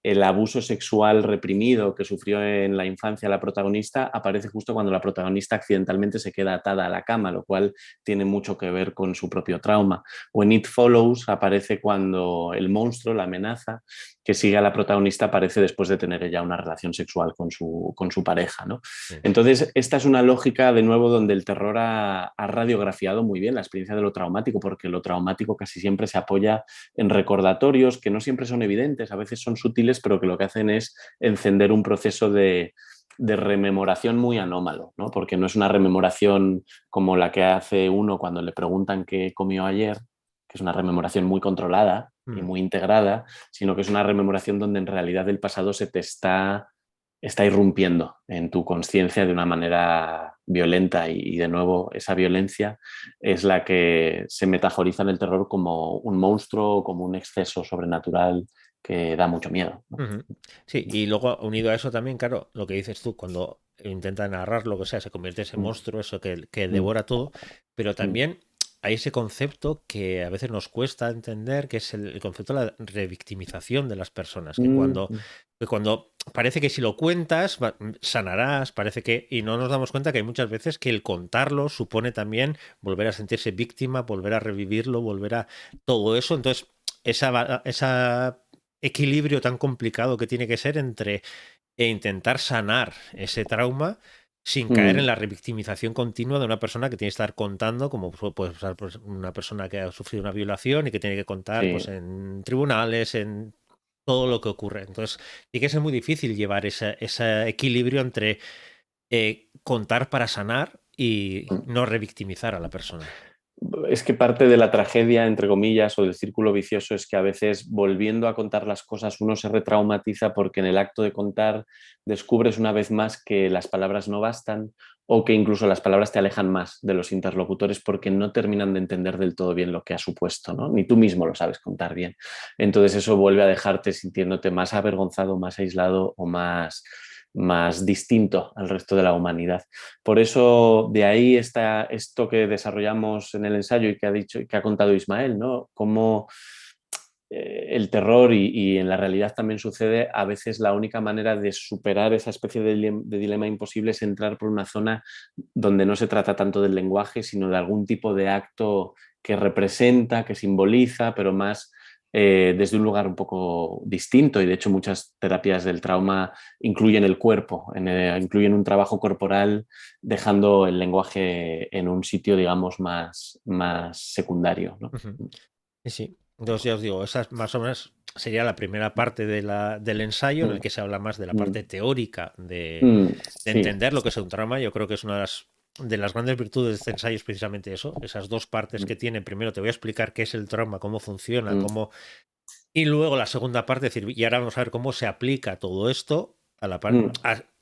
S2: el abuso sexual reprimido que sufrió en la infancia la protagonista aparece justo cuando la protagonista accidentalmente se queda atada a la cama, lo cual tiene mucho que ver con su propio trauma. O en It Follows aparece cuando el monstruo, la amenaza que sigue a la protagonista, aparece después de tener ella una relación sexual con su pareja, ¿no?
S1: Sí.
S2: Entonces, esta es una lógica, de nuevo, donde el terror ha radiografiado muy bien la experiencia de lo traumático, porque lo traumático casi siempre se apoya en recordatorios que no siempre son evidentes, a veces son sutiles, pero que lo que hacen es encender un proceso de rememoración muy anómalo, ¿no? Porque no es una rememoración como la que hace uno cuando le preguntan qué comió ayer, que es una rememoración muy controlada y muy integrada, sino que es una rememoración donde en realidad el pasado se te está irrumpiendo en tu conciencia de una manera violenta y de nuevo esa violencia es la que se metaforiza en el terror como un monstruo, como un exceso sobrenatural que da mucho miedo, ¿no?
S1: Sí, y luego unido a eso también, claro, lo que dices tú, cuando intenta narrar lo que sea, se convierte en ese monstruo, eso que devora todo, pero también hay ese concepto que a veces nos cuesta entender, que es el concepto de la revictimización de las personas, que cuando parece que si lo cuentas sanarás, parece que, y no nos damos cuenta que hay muchas veces que el contarlo supone también volver a sentirse víctima, volver a revivirlo, volver a todo eso, entonces esa equilibrio tan complicado que tiene que ser entre intentar sanar ese trauma sin caer en la revictimización continua de una persona que tiene que estar contando, como puede ser pues, una persona que ha sufrido una violación y que tiene que contar
S2: Sí.
S1: pues, en tribunales, en todo lo que ocurre. Entonces, tiene que ser muy difícil llevar ese equilibrio entre contar para sanar y no revictimizar a la persona.
S2: Es que parte de la tragedia, entre comillas, o del círculo vicioso es que a veces volviendo a contar las cosas uno se retraumatiza porque en el acto de contar descubres una vez más que las palabras no bastan o que incluso las palabras te alejan más de los interlocutores porque no terminan de entender del todo bien lo que ha supuesto, ¿no? Ni tú mismo lo sabes contar bien. Entonces eso vuelve a dejarte sintiéndote más avergonzado, más aislado o más distinto al resto de la humanidad. Por eso de ahí está esto que desarrollamos en el ensayo y que ha contado Ismael, ¿no? Cómo el terror y en la realidad también sucede, a veces la única manera de superar esa especie de dilema imposible es entrar por una zona donde no se trata tanto del lenguaje, sino de algún tipo de acto que representa, que simboliza, pero más desde un lugar un poco distinto, y de hecho muchas terapias del trauma incluyen el cuerpo, incluyen un trabajo corporal, dejando el lenguaje en un sitio, digamos, más secundario, ¿no?
S1: Sí. Entonces ya os digo, esa más o menos sería la primera parte del ensayo en el que se habla más de la parte teórica de
S2: Sí.
S1: entender lo que es un trauma. Yo creo que es una de las grandes virtudes de este ensayo es precisamente eso, esas dos partes que tiene. Primero te voy a explicar qué es el trauma, cómo funciona, y luego la segunda parte, es decir, y ahora vamos a ver cómo se aplica todo esto a la parte.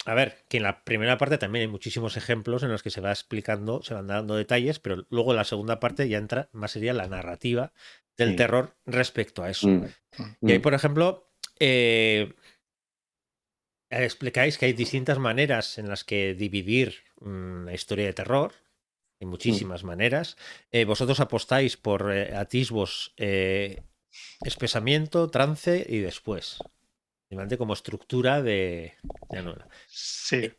S1: A ver, que en la primera parte también hay muchísimos ejemplos en los que se va explicando, se van dando detalles, pero luego en la segunda parte ya entra más sería la narrativa del terror respecto a eso. Y ahí, por ejemplo, explicáis que hay distintas maneras en las que dividir la historia de terror. Hay muchísimas maneras. Vosotros apostáis por atisbos, espesamiento, trance y después. Como estructura de novela.
S3: Sí.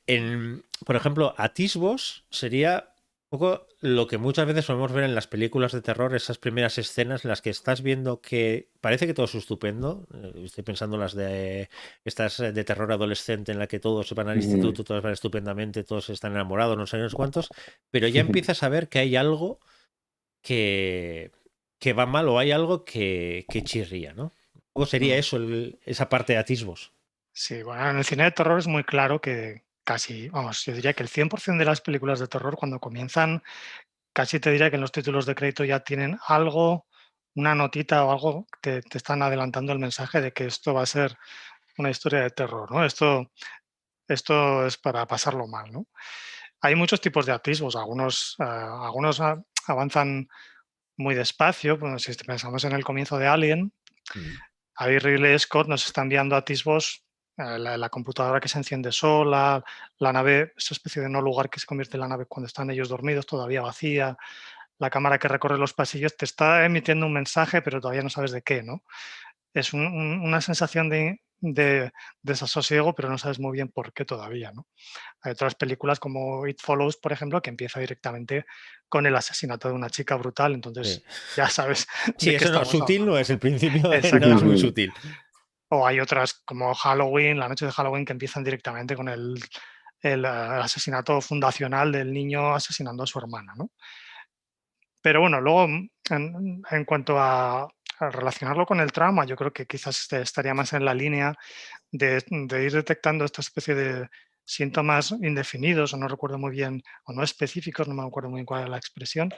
S1: Por ejemplo, atisbos sería un poco lo que muchas veces podemos ver en las películas de terror, esas primeras escenas en las que estás viendo que parece que todo es estupendo. Estoy pensando en las de estas de terror adolescente en la que todos van al instituto, todos van estupendamente, todos están enamorados, no sé cuántos, pero ya empiezas a ver que hay algo que va mal o hay algo que chirría, ¿no? ¿Cómo sería eso, esa parte de atisbos?
S3: Sí, bueno, en el cine de terror es muy claro que casi, vamos, yo diría que el 100% de las películas de terror cuando comienzan, casi te diría que en los títulos de crédito ya tienen algo, una notita o algo, te están adelantando el mensaje de que esto va a ser una historia de terror, ¿no? Esto es para pasarlo mal, ¿no? Hay muchos tipos de atisbos, algunos avanzan muy despacio, bueno, si pensamos en el comienzo de Alien, ahí Ridley Scott nos está enviando atisbos, la computadora que se enciende sola, la nave, esa especie de no lugar que se convierte en la nave cuando están ellos dormidos, todavía vacía, la cámara que recorre los pasillos, te está emitiendo un mensaje, pero todavía no sabes de qué, ¿no? Es una sensación de de desasosiego, pero no sabes muy bien por qué todavía, ¿no? Hay otras películas como It Follows, por ejemplo, que empieza directamente con el asesinato de una chica brutal,
S1: Sí.
S3: entonces ya sabes
S1: Sí,
S3: de qué
S1: eso no,
S3: estamos
S1: sutil no
S3: hablando,
S1: es, el
S3: ¿no?
S1: principio no es muy
S3: Exactamente.
S1: sutil.
S3: O hay otras como Halloween, la noche de Halloween, que empiezan directamente con el asesinato fundacional del niño asesinando a su hermana, ¿no? Pero bueno, luego en cuanto a relacionarlo con el trauma, yo creo que quizás estaría más en la línea de ir detectando esta especie de síntomas indefinidos, o no recuerdo muy bien, o no específicos, no me acuerdo muy bien cuál era la expresión,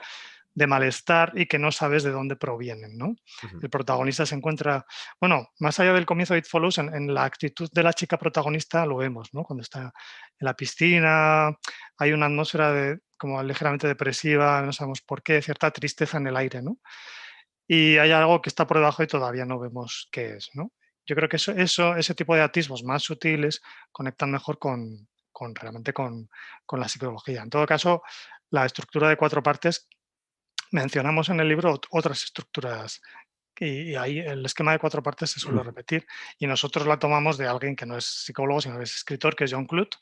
S3: de malestar y que no sabes de dónde provienen, ¿no?
S1: Ujú.
S3: El protagonista se encuentra, bueno, más allá del comienzo de It Follows, en la actitud de la chica protagonista lo vemos, ¿no? Cuando está en la piscina, hay una atmósfera como ligeramente depresiva, no sabemos por qué, cierta tristeza en el aire, ¿no? Y hay algo que está por debajo y todavía no vemos qué es, ¿no? Yo creo que ese tipo de atisbos más sutiles conectan mejor realmente con la psicología. En todo caso, la estructura de 4 partes, mencionamos en el libro otras estructuras y ahí el esquema de 4 partes se suele repetir y nosotros la tomamos de alguien que no es psicólogo, sino que es escritor, que es John Clute,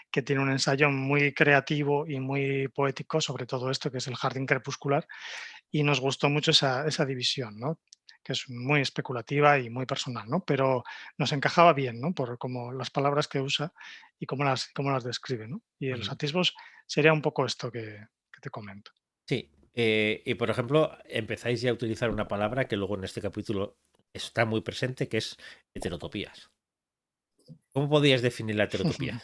S3: que tiene un ensayo muy creativo y muy poético sobre todo esto, que es el jardín crepuscular, y nos gustó mucho esa división, ¿no? Que es muy especulativa y muy personal, ¿no? Pero nos encajaba bien, ¿no? Por como las palabras que usa y cómo las describe, ¿no? Y en los
S1: Ujú.
S3: atisbos sería un poco esto que te comento.
S1: Sí, y por ejemplo, empezáis ya a utilizar una palabra que luego en este capítulo está muy presente, que es heterotopías. ¿Cómo podías definir la heterotopía?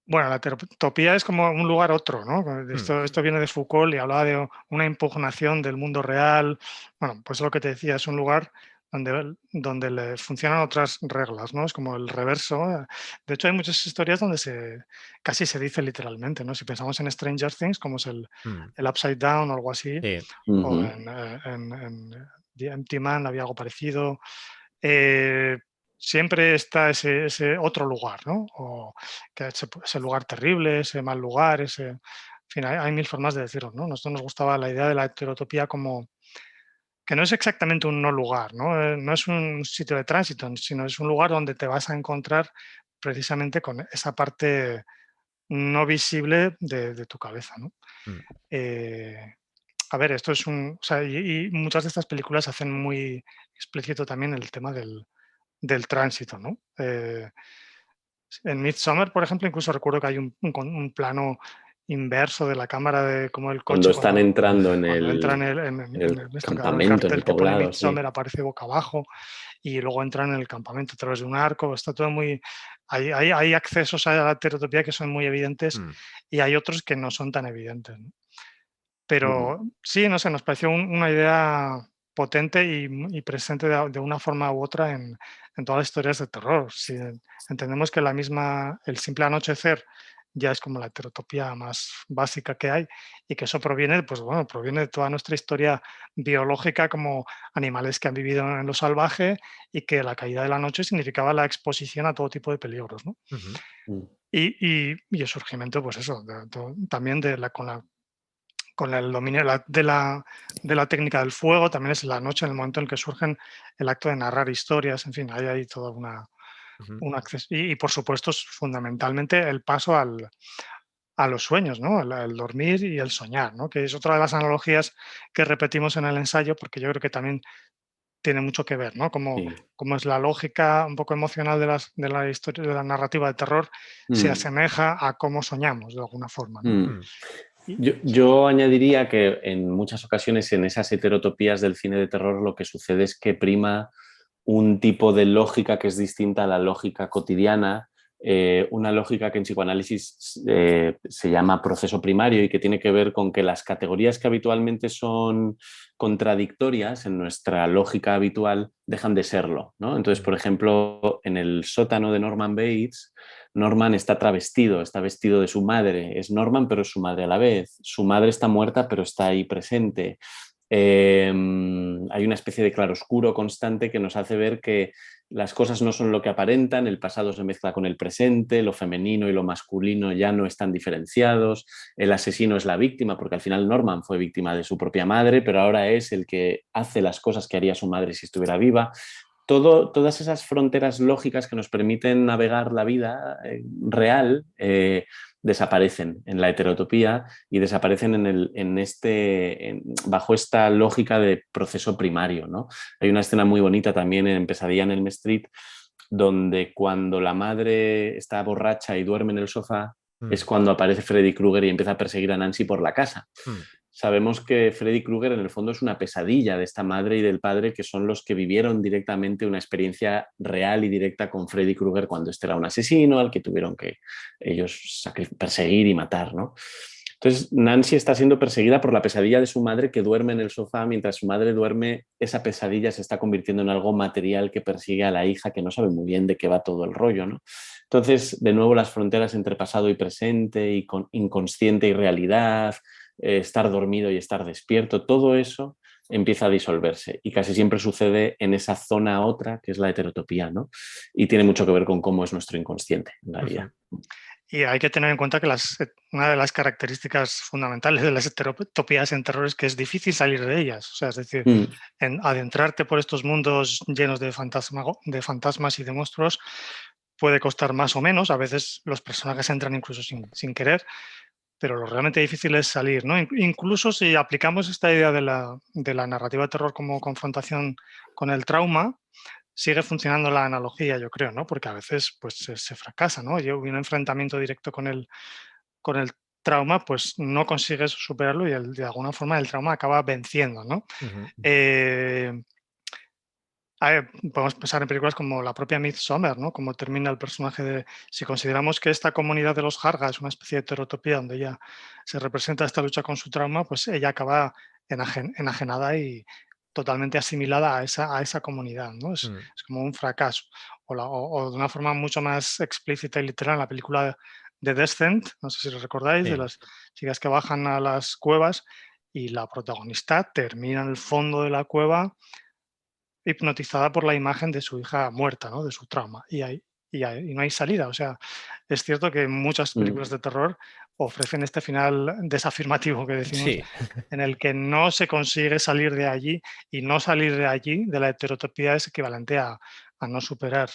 S3: Bueno, la heterotopía es como un lugar otro, ¿no?
S1: Mm,
S3: Esto viene de Foucault y hablaba de una impugnación del mundo real. Bueno, pues lo que te decía, es un lugar donde le funcionan otras reglas, ¿no? Es como el reverso. De hecho, hay muchas historias donde casi se dice literalmente, ¿no? Si pensamos en Stranger Things, como es
S1: mm,
S3: el Upside Down o algo así,
S1: sí,
S3: o
S2: Ujú.
S3: en The Empty Man había algo parecido. eh, Siempre está ese otro lugar, ¿no? O que ese lugar terrible, ese mal lugar, en fin, hay mil formas de decirlo, ¿no? Nosotros nos gustaba la idea de la heterotopía como que no es exactamente un no lugar, ¿no? No es un sitio de tránsito, sino es un lugar donde te vas a encontrar precisamente con esa parte no visible de tu cabeza, ¿no?
S1: mm,
S3: Eh, a ver, esto es o sea, y muchas de estas películas hacen muy explícito también el tema del tránsito, ¿no? En Midsommar, por ejemplo, incluso recuerdo que hay un plano inverso de la cámara de cómo el
S2: Cuando
S3: coche
S2: están entrando
S3: cuando entra en
S2: en el
S3: esto, claro, el
S2: campamento, en el
S3: cartel que pone
S2: poblado, sí.
S3: Midsommar aparece boca abajo y luego entran en el campamento a través de un arco, está todo muy... Hay accesos a la heterotopía que son muy evidentes
S1: mm.
S3: y hay otros que no son tan evidentes, ¿no?
S2: Ujú.
S3: Pero sí, no sé, nos pareció una idea potente y presente de una forma u otra en todas las historias de terror. Si entendemos que el simple anochecer ya es como la heterotopía más básica que hay y que eso proviene, pues bueno, proviene de toda nuestra historia biológica como animales que han vivido en lo salvaje y que la caída de la noche significaba la exposición a todo tipo de peligros, ¿no?
S1: Ujú.
S2: Mm.
S3: Y el surgimiento, pues eso, también con el dominio de la técnica del fuego, también es la noche, en el momento en que surgen el acto de narrar historias, en fin, hay ahí toda
S1: Ujú.
S3: un acceso. Y, por supuesto, fundamentalmente el paso a los sueños, ¿no? El dormir y el soñar, ¿no? Que es otra de las analogías que repetimos en el ensayo, porque yo creo que también tiene mucho que ver, ¿no?
S2: Sí.
S3: Como es la lógica un poco emocional de la historia, de la narrativa de terror, se
S2: Mm.
S3: asemeja a cómo soñamos, de alguna forma, ¿no?
S2: Mm.
S1: Mm.
S3: Y,
S2: Yo añadiría que en muchas ocasiones en esas heterotopías del cine de terror lo que sucede es que prima un tipo de lógica que es distinta a la lógica cotidiana, una lógica que en psicoanálisis se llama proceso primario y que tiene que ver con que las categorías que habitualmente son contradictorias en nuestra lógica habitual dejan de serlo, ¿no? Entonces, por ejemplo, en el sótano de Norman Bates, Norman está vestido de su madre, es Norman pero es su madre a la vez, su madre está muerta pero está ahí presente. Hay una especie de claroscuro constante que nos hace ver que las cosas no son lo que aparentan, el pasado se mezcla con el presente, lo femenino y lo masculino ya no están diferenciados, el asesino es la víctima, porque al final Norman fue víctima de su propia madre, pero ahora es el que hace las cosas que haría su madre si estuviera viva. todas esas fronteras lógicas que nos permiten navegar la vida real desaparecen en la heterotopía y desaparecen bajo esta lógica de proceso primario, ¿no? Hay una escena muy bonita también en Pesadilla en Elm Street, donde cuando la madre está borracha y duerme en el sofá, es cuando aparece Freddy Krueger y empieza a perseguir a Nancy por la casa. Sabemos que Freddy Krueger en el fondo es una pesadilla de esta madre y del padre, que son los que vivieron directamente una experiencia real y directa con Freddy Krueger cuando este era un asesino al que tuvieron que ellos perseguir y matar, ¿no? Entonces Nancy está siendo perseguida por la pesadilla de su madre, que duerme en el sofá. Mientras su madre duerme, esa pesadilla se está convirtiendo en algo material que persigue a la hija, que no sabe muy bien de qué va todo el rollo, ¿no? Entonces, de nuevo, las fronteras entre pasado y presente, y con inconsciente y realidad, estar dormido y estar despierto, todo eso empieza a disolverse, y casi siempre sucede en esa zona otra que es la heterotopía, ¿no? Y tiene mucho que ver con cómo es nuestro inconsciente en la vida.
S3: Y hay que tener en cuenta que una de las características fundamentales de las heterotopías en terror es que es difícil salir de ellas. O sea, es decir, adentrarte por estos mundos llenos de fantasmas y de monstruos puede costar más o menos. A veces los personajes entran incluso sin querer, pero lo realmente difícil es salir, ¿no? Incluso si aplicamos esta idea de la narrativa de terror como confrontación con el trauma, sigue funcionando la analogía, yo creo, ¿no? Porque a veces pues, se fracasa, ¿no? Y un enfrentamiento directo con el trauma, pues no consigues superarlo y de alguna forma el trauma acaba venciendo, ¿no? Podemos pensar en películas como la propia Midsommar, ¿no? Como termina el personaje si consideramos que esta comunidad de los Harga es una especie de heterotopía donde ella se representa esta lucha con su trauma, pues ella acaba enajenada y totalmente asimilada a esa comunidad, ¿no? Es como un fracaso. O de una forma mucho más explícita y literal, en la película de Descent, no sé si lo recordáis, de las chicas que bajan a las cuevas y la protagonista termina en el fondo de la cueva hipnotizada por la imagen de su hija muerta, ¿no? De su trauma. Y no hay salida. O sea, es cierto que muchas películas de terror ofrecen este final desafirmativo que decimos, en el que no se consigue salir de allí, y no salir de allí, de la heterotopía, es equivalente a no superar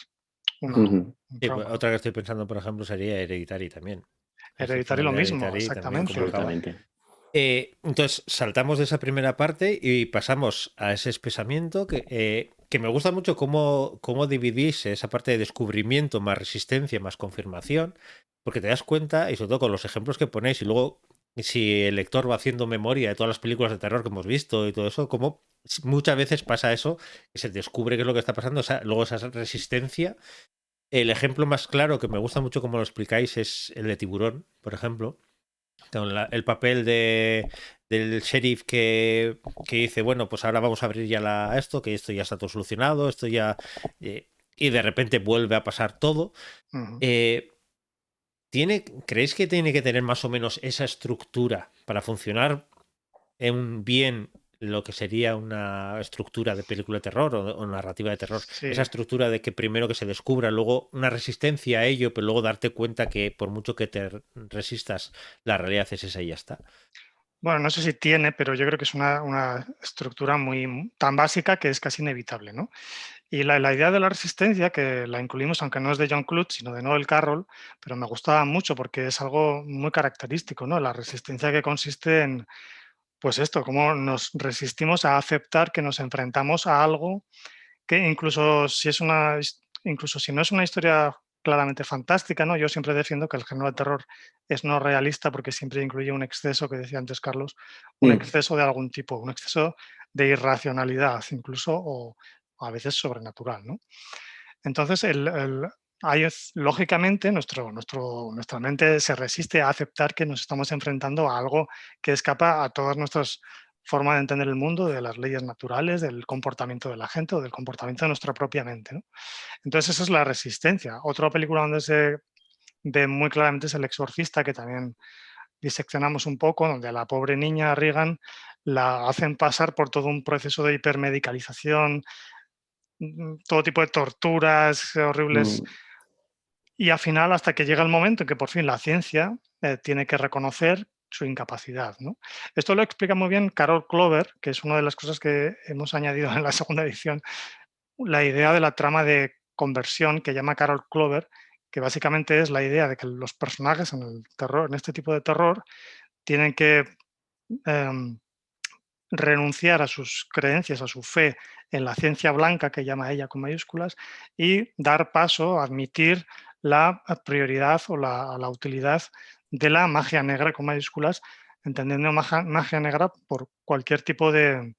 S3: un trauma.
S1: Pues, otra que estoy pensando, por ejemplo, sería Hereditary también.
S3: Hereditary lo mismo, exactamente.
S1: Entonces, saltamos de esa primera parte y pasamos a ese espesamiento que me gusta mucho cómo dividís esa parte de descubrimiento más resistencia más confirmación, porque te das cuenta, y sobre todo con los ejemplos que ponéis, y luego si el lector va haciendo memoria de todas las películas de terror que hemos visto y todo eso, como muchas veces pasa eso, que se descubre qué es lo que está pasando, luego esa resistencia. El ejemplo más claro, que me gusta mucho cómo lo explicáis, es el de Tiburón, por ejemplo. El papel del sheriff que dice, bueno, pues ahora vamos a abrir ya esto, que esto ya está todo solucionado, esto ya... y de repente vuelve a pasar todo. ¿Creéis que tiene que tener más o menos esa estructura para funcionar bien lo que sería una estructura de película de terror o narrativa de terror?
S3: Sí.
S1: Esa estructura de que primero que se descubra, luego una resistencia a ello, pero luego darte cuenta que por mucho que te resistas, la realidad es esa y ya está.
S3: Bueno, no sé si tiene, pero yo creo que es una estructura tan básica que es casi inevitable, ¿no? Y la idea de la resistencia, que la incluimos, aunque no es de John Clute, sino de Noel Carroll, pero me gustaba mucho porque es algo muy característico, ¿no? La resistencia que consiste en, pues esto, cómo nos resistimos a aceptar que nos enfrentamos a algo que incluso si no es una historia claramente fantástica, ¿no? Yo siempre defiendo que el género de terror es no realista porque siempre incluye un exceso, que decía antes Carlos, un exceso de algún tipo, un exceso de irracionalidad incluso, o a veces sobrenatural, ¿no? Entonces, lógicamente, nuestra mente se resiste a aceptar que nos estamos enfrentando a algo que escapa a todas nuestras formas de entender el mundo, de las leyes naturales, del comportamiento de la gente o del comportamiento de nuestra propia mente, ¿no? Entonces, esa es la resistencia. Otra película donde se ve muy claramente es El Exorcista, que también diseccionamos un poco, donde a la pobre niña Regan la hacen pasar por todo un proceso de hipermedicalización, todo tipo de torturas horribles. Y al final, hasta que llega el momento en que por fin la ciencia tiene que reconocer su incapacidad, ¿no? Esto lo explica muy bien Carol Clover, que es una de las cosas que hemos añadido en la segunda edición, la idea de la trama de conversión que llama Carol Clover, que básicamente es la idea de que los personajes en el terror, en este tipo de terror, tienen que em, renunciar a sus creencias, a su fe en la ciencia blanca, que llama ella con mayúsculas, y dar paso a admitir la prioridad o la utilidad de la magia negra con mayúsculas, entendiendo magia negra por cualquier tipo de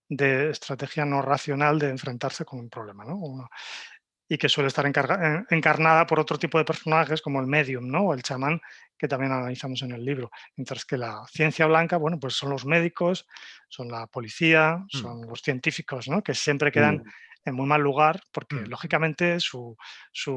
S3: estrategia no racional de enfrentarse con un problema, ¿no? Y que suele estar encarnada por otro tipo de personajes como el medium, ¿no? O el chamán, que también analizamos en el libro. Mientras que la ciencia blanca, bueno, pues son los médicos, son la policía,
S1: Mm,
S3: son los científicos, ¿no? Que siempre quedan
S2: Mm,
S3: en muy mal lugar porque,
S1: mm,
S3: lógicamente, su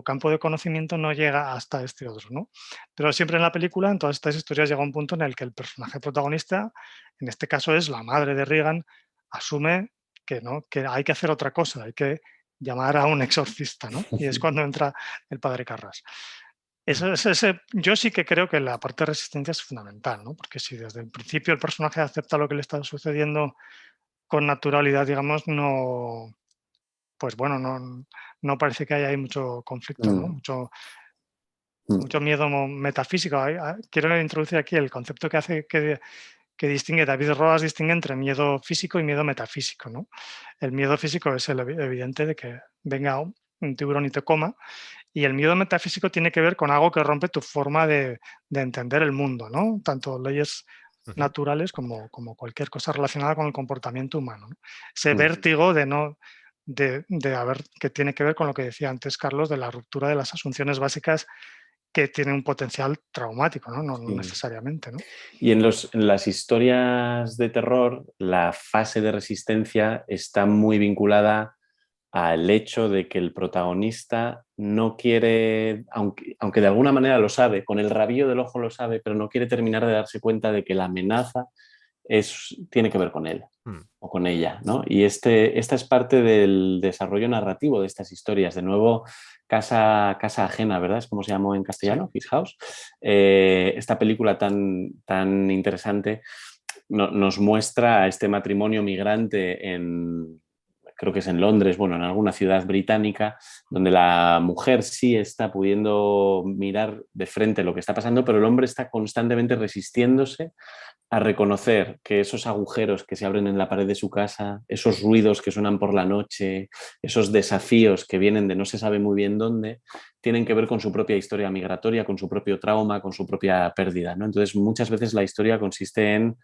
S3: campo de conocimiento no llega hasta este otro, ¿no? Pero siempre en la película, en todas estas historias, llega un punto en el que el personaje protagonista, en este caso es la madre de Regan, asume que no, que hay que hacer otra cosa, hay que llamar a un exorcista, ¿no? Y es cuando entra el padre Carras.
S1: mm.
S3: Yo sí que creo que la parte de resistencia es fundamental, ¿no? Porque si desde el principio el personaje acepta lo que le está sucediendo con naturalidad, digamos, no, pues bueno, no parece que haya ahí mucho conflicto, ¿no?
S2: mm, mm,
S3: Mucho miedo metafísico. Quiero introducir aquí el concepto que hace que distingue, David Roas distingue entre miedo físico y miedo metafísico, ¿no? El miedo físico es el evidente de que venga un tiburón y te coma, y el miedo metafísico tiene que ver con algo que rompe tu forma de entender el mundo, ¿no? Tanto leyes
S1: Ujú.
S3: naturales como cualquier cosa relacionada con el comportamiento humano, ¿no? Ese
S2: mm.
S3: vértigo de no de haber, que tiene que ver con lo que decía antes Carlos, de la ruptura de las asunciones básicas que tiene un potencial traumático, ¿no? No
S2: Sí.
S3: necesariamente, ¿no?
S2: Y en las historias de terror, la fase de resistencia está muy vinculada al hecho de que el protagonista no quiere, aunque de alguna manera lo sabe, con el rabillo del ojo lo sabe, pero no quiere terminar de darse cuenta de que la amenaza tiene que ver con él
S1: Mm.
S2: o con ella, ¿no? Y esta es parte del desarrollo narrativo de estas historias. De nuevo, Casa Ajena, ¿verdad? Es como se llamó en
S3: Sí.
S2: castellano, His House. Esta película tan interesante nos muestra a este matrimonio migrante creo que es en Londres, bueno, en alguna ciudad británica, donde la mujer sí está pudiendo mirar de frente lo que está pasando, pero el hombre está constantemente resistiéndose a reconocer que esos agujeros que se abren en la pared de su casa, esos ruidos que suenan por la noche, esos desafíos que vienen de no se sabe muy bien dónde, tienen que ver con su propia historia migratoria, con su propio trauma, con su propia pérdida, ¿no? Entonces, muchas veces la historia consiste en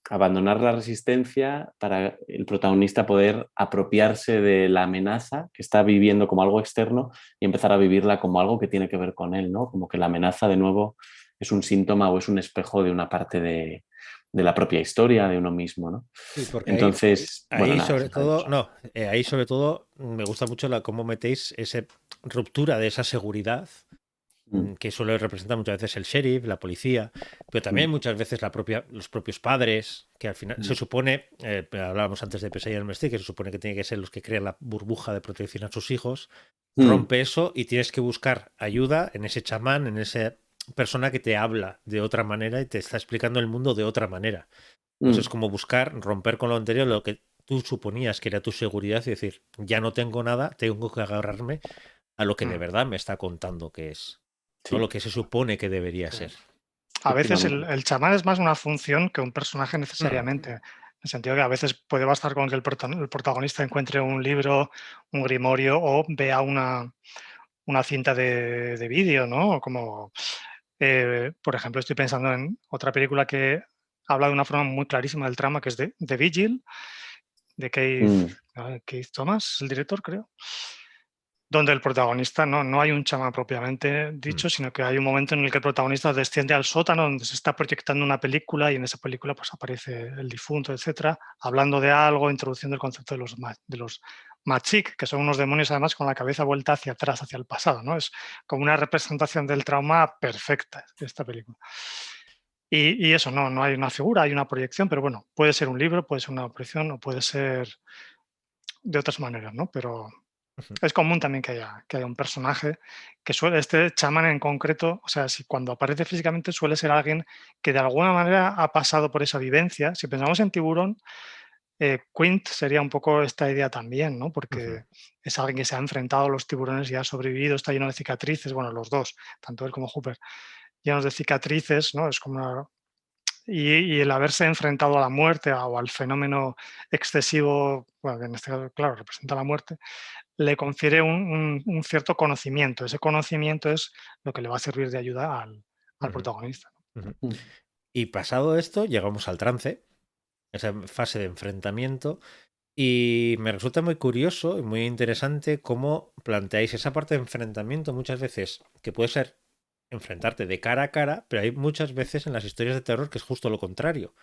S2: abandonar la resistencia para el protagonista poder apropiarse de la amenaza que está viviendo como algo externo y empezar a vivirla como algo que tiene que ver con él, ¿no? Como que la amenaza, de nuevo, es un síntoma o es un espejo de una parte de la propia historia, de uno mismo, ¿no?
S1: Sí, porque
S2: Entonces, bueno,
S1: ahí
S2: nada,
S1: sobre
S2: fíjate.
S1: todo, no, ahí sobre todo me gusta mucho cómo metéis esa ruptura de esa seguridad
S2: Mm,
S1: que suele representar muchas veces el sheriff, la policía, pero también
S2: mm,
S1: muchas veces los propios padres, que al final se
S2: mm,
S1: supone, hablábamos antes de Pesadilla en el Mestre, que se supone que tiene que ser los que crean la burbuja de protección a sus hijos,
S2: mm,
S1: rompe eso y tienes que buscar ayuda en ese chamán, en esa persona que te habla de otra manera y te está explicando el mundo de otra manera. Pues es
S2: mm,
S1: como buscar romper con lo anterior, lo que tú suponías que era tu seguridad y decir, ya no tengo nada, tengo que agarrarme a lo que de
S3: Mm.
S1: verdad me está contando que es, no lo
S2: sí,
S1: que se supone que debería ser.
S3: A veces
S2: efectivamente.
S3: el chamán es más una función que un personaje
S1: Mm,
S3: necesariamente. En el sentido que a veces puede bastar con que el protagonista encuentre un libro, un grimorio o vea una cinta de vídeo, ¿no? Como, por ejemplo, estoy pensando en otra película que habla de una forma muy clarísima del trama, que es The Vigil, de
S2: Mm,
S3: Keith Thomas, el director, creo, donde el protagonista no hay un chamán propiamente
S1: mm,
S3: dicho, sino que hay un momento en el que el protagonista desciende al sótano donde se está proyectando una película y en esa película pues aparece el difunto, etcétera, hablando de algo, introduciendo el concepto de los Machik, que son unos demonios además con la cabeza vuelta hacia atrás, hacia el pasado, ¿no? Es como una representación del trauma perfecta esta película. Y eso, no hay una figura, hay una proyección, pero bueno, puede ser un libro, puede ser una proyección o puede ser de otras maneras, ¿no? Pero
S1: ujú.
S3: es común también que haya un personaje que suele, este chamán en concreto, o sea, si cuando aparece físicamente suele ser alguien que de alguna manera ha pasado por esa vivencia. Si pensamos en Tiburón, Quint sería un poco esta idea también, ¿no? Porque es alguien que se ha enfrentado a los tiburones y ha sobrevivido, está lleno de cicatrices, bueno, los dos, tanto él como Hooper, llenos de cicatrices, ¿no? Es como y el haberse enfrentado a la muerte o al fenómeno excesivo, bueno, que en este caso, claro, representa la muerte, le confiere un cierto conocimiento. Ese conocimiento es lo que le va a servir de ayuda al protagonista.
S1: Y pasado esto, llegamos al trance, esa fase de enfrentamiento, y me resulta muy curioso y muy interesante cómo planteáis esa parte de enfrentamiento muchas veces, que puede ser enfrentarte de cara a cara, pero hay muchas veces en las historias de terror que es justo lo contrario.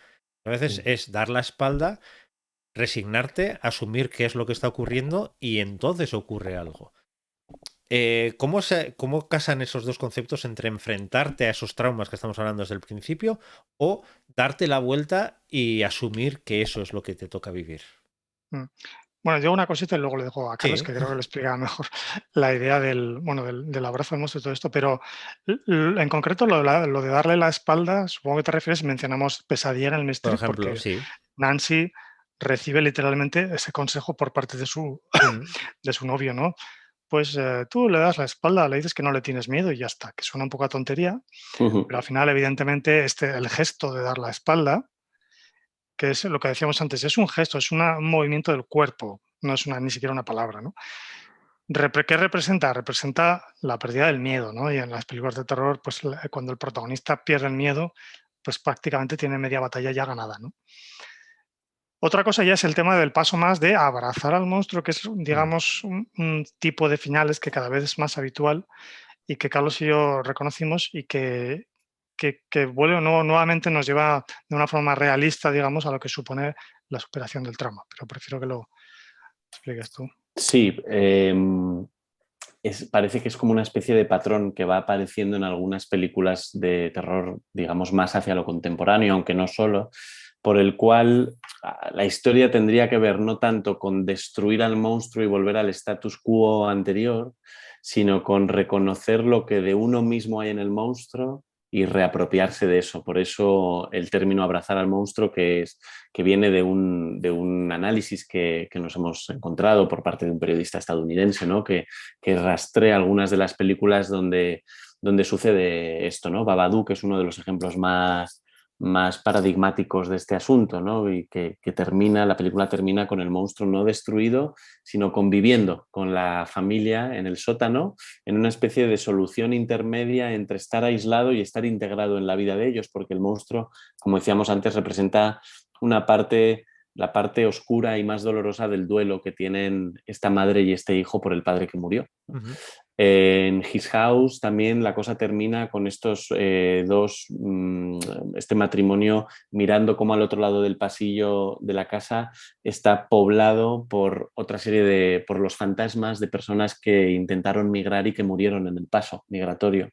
S1: A veces es dar la espalda, resignarte, asumir qué es lo que está ocurriendo y entonces ocurre algo. ¿Cómo casan esos dos conceptos entre enfrentarte a esos traumas que estamos hablando desde el principio o darte la vuelta y asumir que eso es lo que te toca vivir?
S3: Bueno, yo una cosita y luego le dejo a Carlos,
S1: Sí.
S3: que creo que le explica mejor la idea del abrazo del monstruo y todo esto, pero en concreto lo de darle la espalda, supongo que te refieres, mencionamos Pesadilla en el
S1: Por
S3: Mystery,
S1: ejemplo,
S3: porque
S1: sí.
S3: Nancy recibe literalmente ese consejo por parte de su novio, ¿no? Pues tú le das la espalda, le dices que no le tienes miedo y ya está, que suena un poco a tontería, pero al final, evidentemente, el gesto de dar la espalda, que es lo que decíamos antes, es un gesto, es un movimiento del cuerpo, no es ni siquiera una palabra, ¿no? ¿Qué representa? Representa la pérdida del miedo, ¿no? Y en las películas de terror, pues cuando el protagonista pierde el miedo, pues prácticamente tiene media batalla ya ganada, ¿no? Otra cosa ya es el tema del paso más de abrazar al monstruo, que es, digamos, un tipo de finales que cada vez es más habitual y que Carlos y yo reconocimos y que vuelve nuevamente nos lleva de una forma realista, digamos, a lo que supone la superación del trauma. Pero prefiero que lo expliques tú.
S2: Sí, parece que es como una especie de patrón que va apareciendo en algunas películas de terror, digamos, más hacia lo contemporáneo, aunque no solo, por el cual la historia tendría que ver no tanto con destruir al monstruo y volver al status quo anterior, sino con reconocer lo que de uno mismo hay en el monstruo y reapropiarse de eso. Por eso el término abrazar al monstruo, que viene de un análisis que nos hemos encontrado por parte de un periodista estadounidense, ¿no? que rastrea algunas de las películas donde sucede esto, ¿no? Babadook es uno de los ejemplos más paradigmáticos de este asunto, ¿no? Y que la película termina con el monstruo no destruido, sino conviviendo con la familia en el sótano, en una especie de solución intermedia entre estar aislado y estar integrado en la vida de ellos, porque el monstruo, como decíamos antes, representa la parte oscura y más dolorosa del duelo que tienen esta madre y este hijo por el padre que murió. En His House también la cosa termina con estos dos, este matrimonio mirando cómo al otro lado del pasillo de la casa está poblado por otra serie por los fantasmas de personas que intentaron migrar y que murieron en el paso migratorio.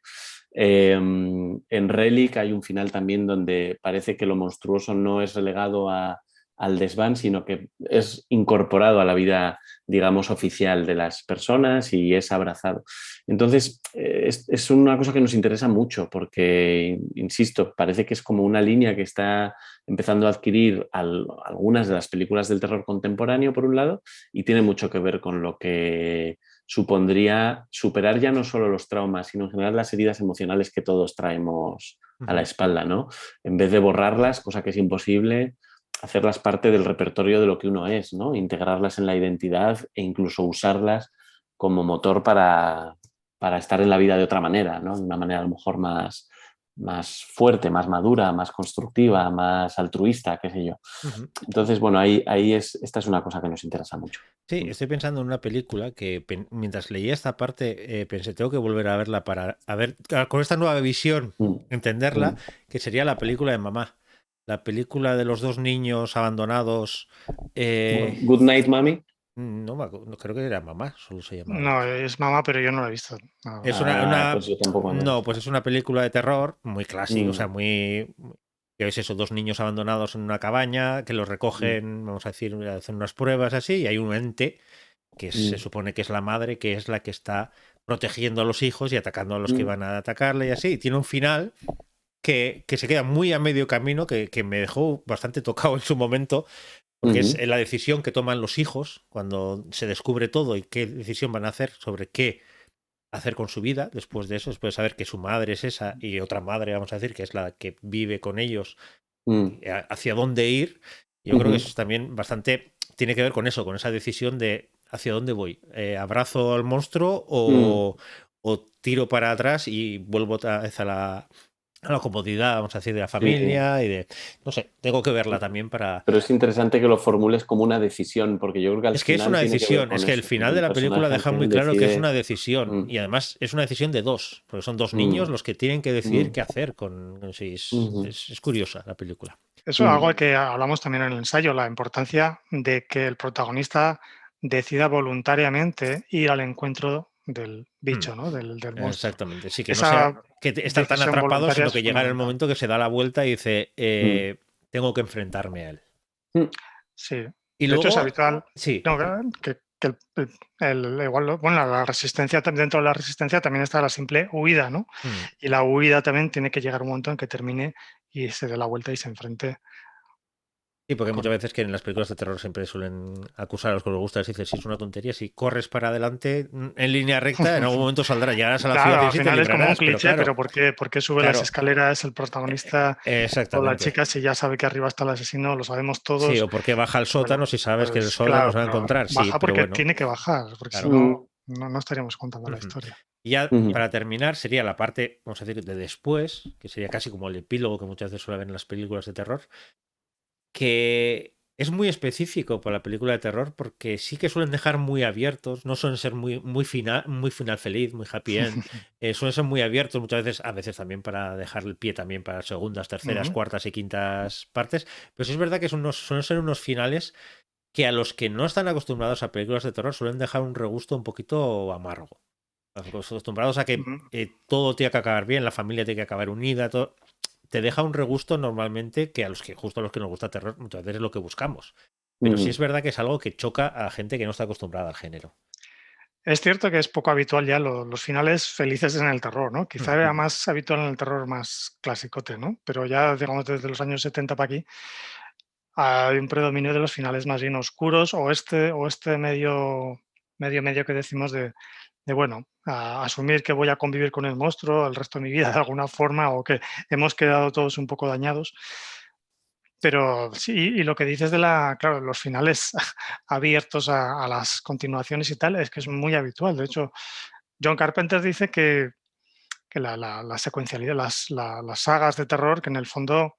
S2: En Relic hay un final también donde parece que lo monstruoso no es relegado al desván, sino que es incorporado a la vida, digamos, oficial de las personas y es abrazado. Entonces, es una cosa que nos interesa mucho porque, insisto, parece que es como una línea que está empezando a adquirir algunas de las películas del terror contemporáneo, por un lado, y tiene mucho que ver con lo que supondría superar ya no solo los traumas, sino en general las heridas emocionales que todos traemos a la espalda, ¿no? En vez de borrarlas, cosa que es imposible, hacerlas parte del repertorio de lo que uno es, ¿no? Integrarlas en la identidad e incluso usarlas como motor para estar en la vida de otra manera, ¿no? De una manera a lo mejor más fuerte, más madura, más constructiva, más altruista, qué sé yo. Entonces, bueno, esta es una cosa que nos interesa mucho.
S1: Sí, estoy pensando en una película que mientras leía esta parte pensé, tengo que volver a verla para ver con esta nueva visión, entenderla, que sería la película de Mamá. La película de los dos niños abandonados.
S2: Good Night, Mommy.
S1: No, creo que era Mamá, solo se llamaba.
S3: No, es Mamá, pero yo no la he visto. No.
S1: Es
S2: pues yo tampoco.
S1: No, pues es una película de terror muy clásica, o sea, muy... Que es eso, dos niños abandonados en una cabaña, que los recogen, vamos a decir, hacen unas pruebas así, y hay un ente que se supone que es la madre, que es la que está protegiendo a los hijos y atacando a los que van a atacarle y así. Y tiene un final que se queda muy a medio camino, que me dejó bastante tocado en su momento, porque es la decisión que toman los hijos cuando se descubre todo y qué decisión van a hacer sobre qué hacer con su vida después de eso, después de saber que su madre es esa y otra madre, vamos a decir, que es la que vive con ellos, hacia dónde ir. Yo creo que eso es también bastante, tiene que ver con eso, con esa decisión de hacia dónde voy. ¿Abrazo al monstruo o tiro para atrás y vuelvo otra vez a la comodidad, vamos a decir, de la familia y de... No sé, tengo que verla también para...
S2: Pero es interesante que lo formules como una decisión, porque yo creo que al
S1: Es que
S2: final
S1: es una
S2: tiene que ver
S1: decisión,
S2: con
S1: es que el
S2: eso,
S1: final de la película
S2: personaje al
S1: deja muy
S2: final
S1: claro que es
S2: decide-
S1: una decisión y además es una decisión de dos, porque son dos niños los que tienen que decidir qué hacer con... Sí, es curiosa la película.
S3: Eso es algo que hablamos también en el ensayo, la importancia de que el protagonista decida voluntariamente ir al encuentro del bicho, ¿no? Del monstruo.
S1: Exactamente, sí, que no
S3: Esa
S1: sea que estar tan
S3: decisión
S1: atrapado,
S3: voluntaria
S1: sino
S3: es
S1: que llega el
S3: fundamental.
S1: momento que se da la vuelta y dice, tengo que enfrentarme a él.
S3: Sí.
S1: Y
S3: De hecho, es
S1: luego,
S3: habitual
S1: sí,
S3: que bueno, la resistencia, dentro de la resistencia también está la simple huida, ¿no? Y la huida también tiene que llegar un momento en que termine y se dé la vuelta y se enfrente.
S1: sí, porque muchas veces que en las películas de terror siempre suelen acusar a los que les gusta, decir, si es una tontería, si corres para adelante en línea recta, en algún momento saldrás, llegarás a la ciudad
S3: Claro,
S1: y
S3: al
S1: sí te
S3: final es como un
S1: librarás, pero
S3: cliché, pero
S1: claro,
S3: ¿por qué sube las escaleras el protagonista o la
S1: exactamente.
S3: chica si ya sabe que arriba está el asesino? Lo sabemos
S1: Sí,
S3: todos.
S1: o porque baja al
S3: Bueno,
S1: sótano si sabes que el
S3: pues
S1: sótano
S3: claro,
S1: se va a
S3: pero
S1: encontrar, sí,
S3: baja
S1: pero
S3: porque
S1: bueno,
S3: tiene que bajar, porque si
S1: claro.
S3: no, no estaríamos contando la historia.
S1: Y ya para terminar sería la parte, vamos a decir, de después, que sería casi como el epílogo que muchas veces suele haber en las películas de terror, que es muy específico para la película de terror porque sí que suelen dejar muy abiertos, no suelen ser muy final feliz, muy happy end, suelen ser muy abiertos muchas veces, a veces también para dejar el pie también para segundas, terceras, cuartas y quintas partes, pero sí es verdad que suelen ser unos finales que a los que no están acostumbrados a películas de terror suelen dejar un regusto un poquito amargo. Acostumbrados a que todo tiene que acabar bien, la familia tiene que acabar unida, todo, te deja un regusto normalmente que justo a los que nos gusta terror muchas veces es lo que buscamos. Pero sí es verdad que es algo que choca a gente que no está acostumbrada al género.
S3: Es cierto que es poco habitual ya los finales felices en el terror, ¿no? Quizá era más habitual en el terror más clasicote, ¿no? Pero ya, digamos, desde los años 70 para aquí hay un predominio de los finales más bien oscuros o este medio que decimos de bueno, asumir que voy a convivir con el monstruo el resto de mi vida de alguna forma o que hemos quedado todos un poco dañados. Pero sí, y lo que dices de claro, los finales abiertos a las continuaciones y tal, es que es muy habitual. De hecho, John Carpenter dice que la secuencialidad, las sagas de terror, que en el fondo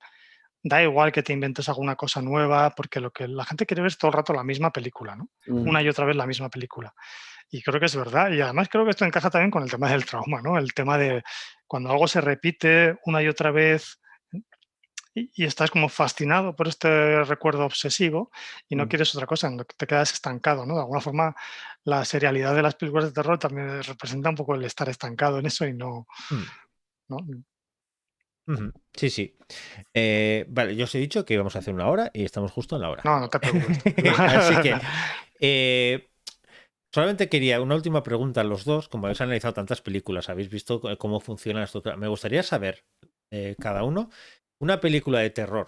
S3: da igual que te inventes alguna cosa nueva, porque lo que la gente quiere ver es todo el rato la misma película, ¿no? Una y otra vez la misma película. Y creo que es verdad. Y además creo que esto encaja también con el tema del trauma, ¿no? El tema de cuando algo se repite una y otra vez y estás como fascinado por este recuerdo obsesivo y no quieres otra cosa, en lo que te quedas estancado, ¿no? De alguna forma, la serialidad de las películas de terror también representa un poco el estar estancado en eso y no... ¿no?
S1: Sí, sí. Vale, yo os he dicho que íbamos a hacer una hora y estamos justo en la hora.
S3: No, no te preocupes.
S1: Así que solamente quería una última pregunta a los dos. Como habéis analizado tantas películas, habéis visto cómo funciona esto. Me gustaría saber, cada uno, una película de terror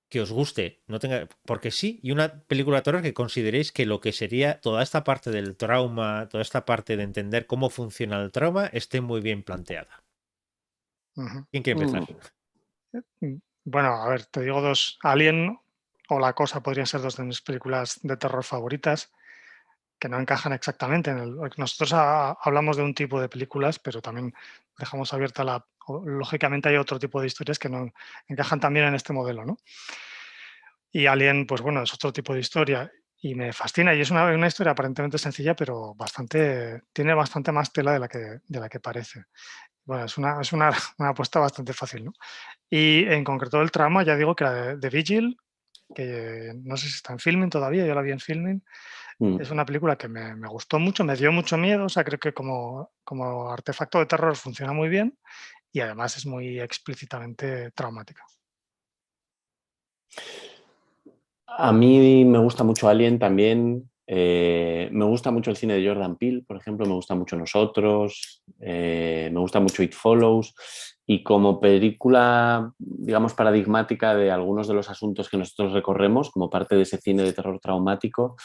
S1: que os guste, no tenga, porque sí, y una película de terror que consideréis que lo que sería toda esta parte del trauma, toda esta parte de entender cómo funciona el trauma, esté muy bien planteada. ¿Quién quiere empezar?
S3: Bueno, a ver, te digo dos. Alien o La Cosa podrían ser dos de mis películas de terror favoritas que no encajan exactamente en el... Nosotros hablamos de un tipo de películas, pero también dejamos abierta lógicamente hay otro tipo de historias que no encajan también en este modelo, ¿no? Y Alien, pues bueno, es otro tipo de historia y me fascina y es una historia aparentemente sencilla, pero tiene bastante más tela de la que parece. Bueno, una apuesta bastante fácil, ¿no? Y en concreto el trama, ya digo que la de Vigil, que no sé si está en Filming todavía, yo la vi en Filming, es una película que me gustó mucho, me dio mucho miedo, o sea, creo que como artefacto de terror funciona muy bien y además es muy explícitamente traumática.
S2: A mí me gusta mucho Alien también. Me gusta mucho el cine de Jordan Peele, por ejemplo. Me gusta mucho Nosotros. Me gusta mucho It Follows. y como película, digamos, paradigmática de algunos de los asuntos que nosotros recorremos, como parte de ese cine de terror traumático,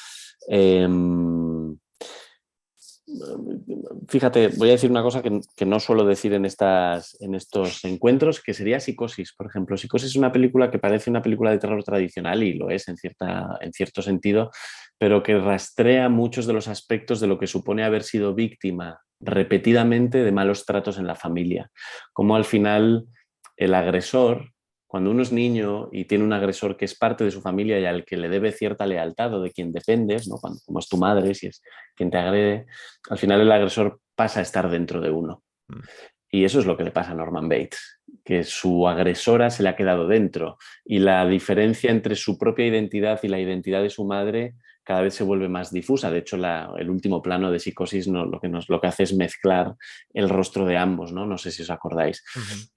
S2: fíjate, voy a decir una cosa que no suelo decir en estos encuentros, que sería Psicosis, por ejemplo. Psicosis es una película que parece una película de terror tradicional, y lo es en cierto sentido, pero que rastrea muchos de los aspectos de lo que supone haber sido víctima repetidamente de malos tratos en la familia. Como al final el agresor, cuando uno es niño y tiene un agresor que es parte de su familia y al que le debe cierta lealtad o de quien dependes, ¿no? Como es tu madre, si es quien te agrede, al final el agresor pasa a estar dentro de uno. Y eso es lo que le pasa a Norman Bates, que su agresora se le ha quedado dentro, y la diferencia entre su propia identidad y la identidad de su madre cada vez se vuelve más difusa. De hecho, el último plano de Psicosis lo que hace es mezclar el rostro de ambos, ¿no? No sé si os acordáis.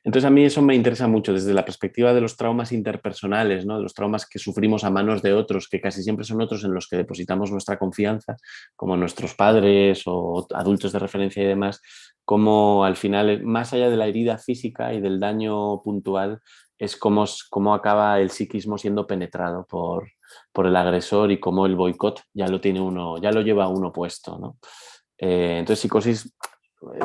S2: Entonces, a mí eso me interesa mucho desde la perspectiva de los traumas interpersonales, ¿no? De los traumas que sufrimos a manos de otros, que casi siempre son otros en los que depositamos nuestra confianza, como nuestros padres o adultos de referencia y demás, como al final, más allá de la herida física y del daño puntual, es cómo acaba el psiquismo siendo penetrado por el agresor, y cómo el boicot ya lo lleva uno puesto, ¿no? Entonces, Psicosis,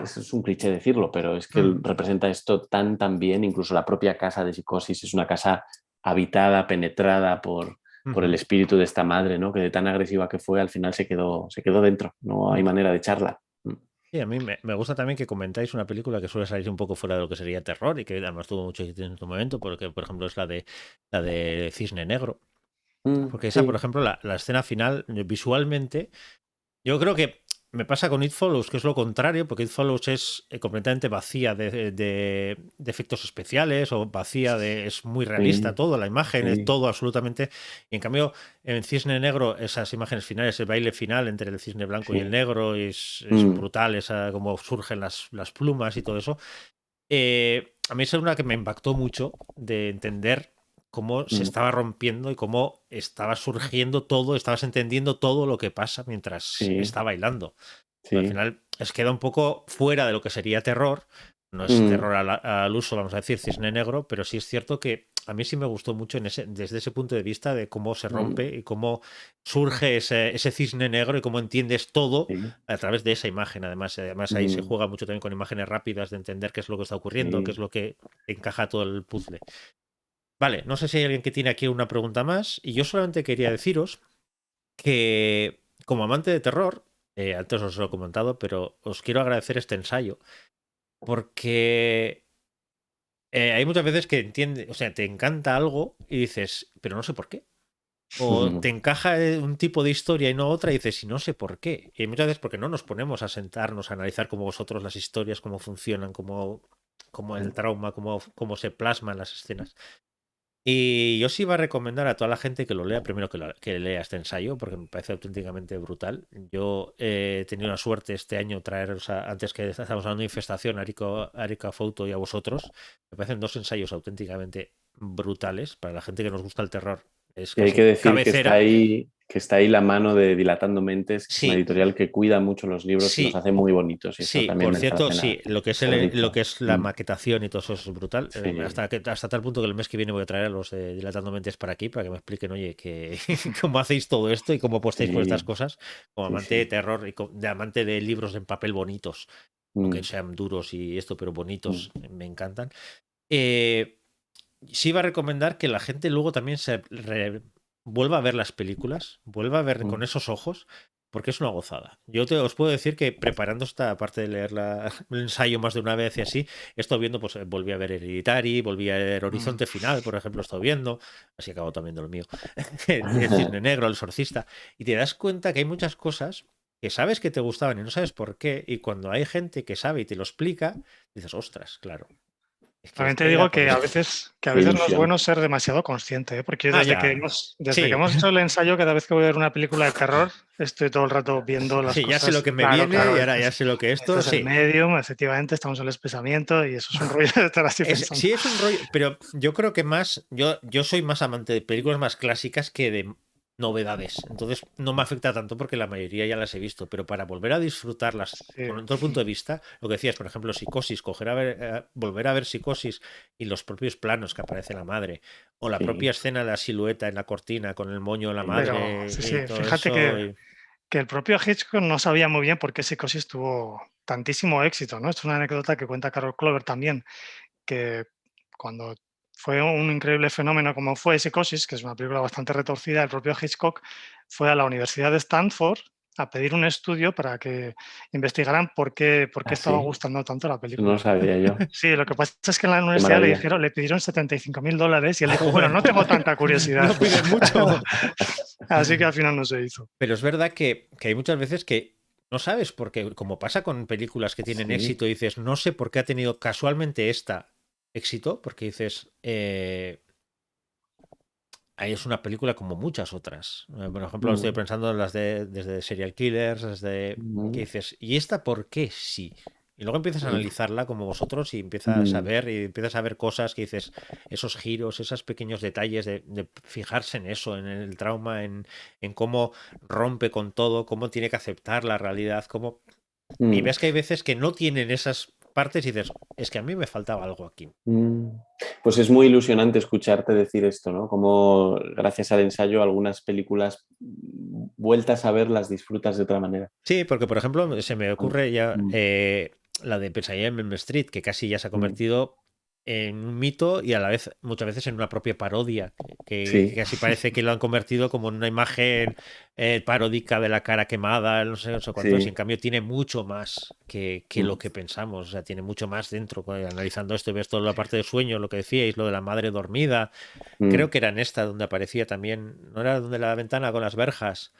S2: es un cliché decirlo, pero es que representa esto tan bien. Incluso la propia casa de Psicosis es una casa habitada, penetrada por el espíritu de esta madre, ¿no? Que de tan agresiva que fue, al final se quedó dentro. No hay manera de echarla.
S1: Sí, a mí me gusta también que comentáis una película que suele salir un poco fuera de lo que sería terror y que además tuvo mucho éxito en su momento, porque por ejemplo es la de Cisne Negro. Porque esa,
S2: Sí.
S1: por ejemplo, la escena final, visualmente, yo creo que me pasa con It Follows, que es lo contrario, porque It Follows es completamente vacía de efectos especiales, o vacía es muy realista
S2: Sí,
S1: todo, la imagen es
S2: sí.
S1: todo absolutamente. Y en cambio, en Cisne Negro, esas imágenes finales, el baile final entre el cisne blanco y el
S2: Sí.
S1: negro, es brutal, esa cómo surgen las plumas y todo eso. A mí es una que me impactó mucho de entender cómo se estaba rompiendo y cómo estaba surgiendo todo, estabas entendiendo todo lo que pasa mientras
S2: Sí,
S1: está bailando. Al
S2: sí.
S1: final queda un poco fuera de lo que sería terror. No es terror al uso, vamos a decir, cisne negro, pero sí es cierto que a mí sí me gustó mucho desde ese punto de vista de cómo se rompe y cómo surge ese cisne negro y cómo entiendes todo
S2: Sí.
S1: a través de esa imagen. Además ahí se juega mucho también con imágenes rápidas de entender qué es lo que está ocurriendo, qué es
S2: Sí.
S1: lo que encaja todo el puzzle. Vale, no sé si hay alguien que tiene aquí una pregunta más, y yo solamente quería deciros que como amante de terror, antes os lo he comentado, pero os quiero agradecer este ensayo, porque hay muchas veces que o sea, te encanta algo y dices, pero no sé por qué. O te encaja un tipo de historia y no otra, y dices, y no sé por qué. Y muchas veces porque no nos ponemos a sentarnos a analizar como vosotros las historias, cómo funcionan, cómo el trauma, cómo se plasman las escenas. Y yo sí iba a recomendar a toda la gente que lo lea primero, que lea este ensayo, porque me parece auténticamente brutal. Yo he tenido la suerte este año traeros, antes que estábamos hablando de Infestación, a Arica Fouto y a vosotros. Me parecen dos ensayos auténticamente brutales para la gente que nos gusta el terror. Es
S2: Y hay que
S1: casi
S2: decir
S1: cabecera.
S2: que está ahí la mano de Dilatando Mentes, que es una
S1: Sí,
S2: editorial que cuida mucho los libros y los
S1: sí.
S2: hace muy bonitos, y eso
S1: Sí,
S2: también
S1: por
S2: merece la
S1: cierto,
S2: pena
S1: sí, lo que es
S2: ser
S1: lo
S2: dicho.
S1: que es la maquetación y todo eso es brutal.
S2: Sí,
S1: Hasta tal punto que el mes que viene voy a traer a los de Dilatando Mentes para aquí, para que me expliquen, oye, cómo hacéis todo esto y cómo apostáis por estas
S2: sí,
S1: cosas, como
S2: sí,
S1: amante de
S2: sí.
S1: terror y de amante de libros en papel bonitos, aunque sean duros y esto, pero bonitos, me encantan. Sí iba a recomendar que la gente luego también vuelva a ver las películas, vuelva a ver con esos ojos, porque es una gozada. Os puedo decir que preparando esta parte de leer el ensayo más de una vez y así, he estado viendo, pues volví a ver Hereditary, volví a ver Horizonte Final, por ejemplo, he estado viendo, así acabo también de lo mío, el Cisne Negro, El Exorcista, y te das cuenta que hay muchas cosas que sabes que te gustaban y no sabes por qué, y cuando hay gente que sabe y te lo explica, dices, ostras, claro. Es que
S3: También te
S1: era
S3: digo
S1: por
S3: que a
S1: esto.
S3: veces,
S2: Qué
S3: no es
S2: ilusión.
S3: bueno ser demasiado consciente, ¿eh? Porque yo
S1: Ah,
S3: desde que
S1: ya. Sí.
S3: hemos hecho el ensayo, cada vez que voy a ver una película de terror, estoy todo el rato viendo las
S1: Sí, ya sé lo
S3: cosas.
S1: que me
S3: Claro,
S1: viene y
S3: claro,
S1: ahora ya sé lo que
S3: esto
S1: esto.
S3: es el
S1: Sí.
S3: medium, efectivamente, estamos en el espesamiento y eso es un rollo de estar así pensando.
S1: Sí, es un rollo, pero yo creo que más. Yo soy más amante de películas más clásicas que novedades. Entonces no me afecta tanto porque la mayoría ya las he visto, pero para volver a disfrutarlas
S3: Sí.
S1: con otro punto de vista, lo que decías, por ejemplo, Psicosis, volver a ver Psicosis y los propios planos que aparece la madre, o la
S2: Sí.
S1: propia escena de la silueta en la cortina con el moño de la
S2: Sí.
S1: madre
S3: Pero sí,
S1: y
S3: sí,
S1: todo
S3: fíjate
S1: eso.
S3: que el propio Hitchcock no sabía muy bien por qué Psicosis tuvo tantísimo éxito, ¿no? Es una anécdota que cuenta Carol Clover también, que cuando fue un increíble fenómeno como fue Psicosis, que es una película bastante retorcida, el propio Hitchcock fue a la Universidad de Stanford a pedir un estudio para que investigaran por qué estaba
S2: ¿Sí?
S3: gustando tanto la
S2: Eso no lo
S3: película.
S2: sabía yo.
S3: Sí, lo que pasa es que en la
S2: Qué
S3: universidad
S2: maravilla.
S3: le pidieron $75.000 y él dijo, bueno, no tengo tanta curiosidad.
S1: No piden mucho.
S3: Así que al final no se hizo.
S1: Pero es verdad que hay muchas veces que no sabes por qué, como pasa con películas que tienen
S2: Sí.
S1: éxito, dices, no sé por qué ha tenido casualmente esta éxito, porque dices, ahí es una película como muchas otras. Por ejemplo, estoy pensando en las desde Serial Killers, desde que dices, ¿y esta por qué sí? Y luego empiezas a analizarla como vosotros y empiezas a ver cosas que dices, esos giros, esos pequeños detalles de fijarse en eso, en el trauma, en cómo rompe con todo, cómo tiene que aceptar la realidad, cómo... Y ves que hay veces que no tienen esas partes y dices, es que a mí me faltaba algo aquí.
S2: Pues es muy ilusionante escucharte decir esto, ¿no? Como gracias al ensayo algunas películas vueltas a ver las disfrutas de otra manera.
S1: Sí, porque por ejemplo se me ocurre ya la de Pesadilla en Elm Street, que casi ya se ha convertido en un mito y a la vez muchas veces en una propia parodia, que
S2: Sí.
S1: casi parece que lo han convertido como en una imagen paródica de la cara quemada, no sé cuánto,
S2: Sí.
S1: y en cambio tiene mucho más que lo que pensamos, o sea, tiene mucho más dentro. Analizando esto y ves toda la parte de sueño, lo que decíais, lo de la madre dormida, creo que era en esta donde aparecía también, ¿no era donde la ventana con las verjas?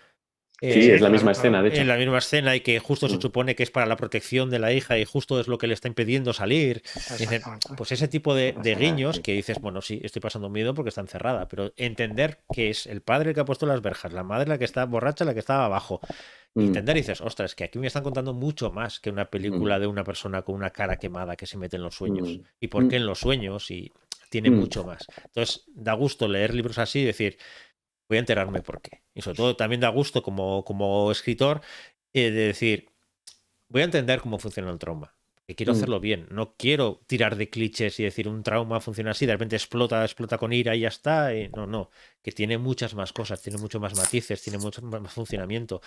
S2: Sí, es la misma
S3: claro.
S2: escena, de hecho.
S1: En la misma escena y que justo se supone que es para la protección de la hija y justo es lo que le está impidiendo salir. Dicen, pues ese tipo de guiños que dices, bueno, sí, estoy pasando miedo porque está encerrada, pero entender que es el padre el que ha puesto las verjas, la madre la que está borracha, la que estaba abajo. Y entender y dices, ostras, que aquí me están contando mucho más que una película de una persona con una cara quemada que se mete en los sueños. ¿Y por qué en los sueños? Y tiene mucho más. Entonces, da gusto leer libros así y decir, voy a enterarme por qué. Y sobre todo también da gusto como escritor de decir, voy a entender cómo funciona el trauma. Que quiero hacerlo bien. No quiero tirar de clichés y decir un trauma funciona así, de repente explota con ira y ya está. Y no. Que tiene muchas más cosas, tiene mucho más matices, tiene mucho más funcionamiento.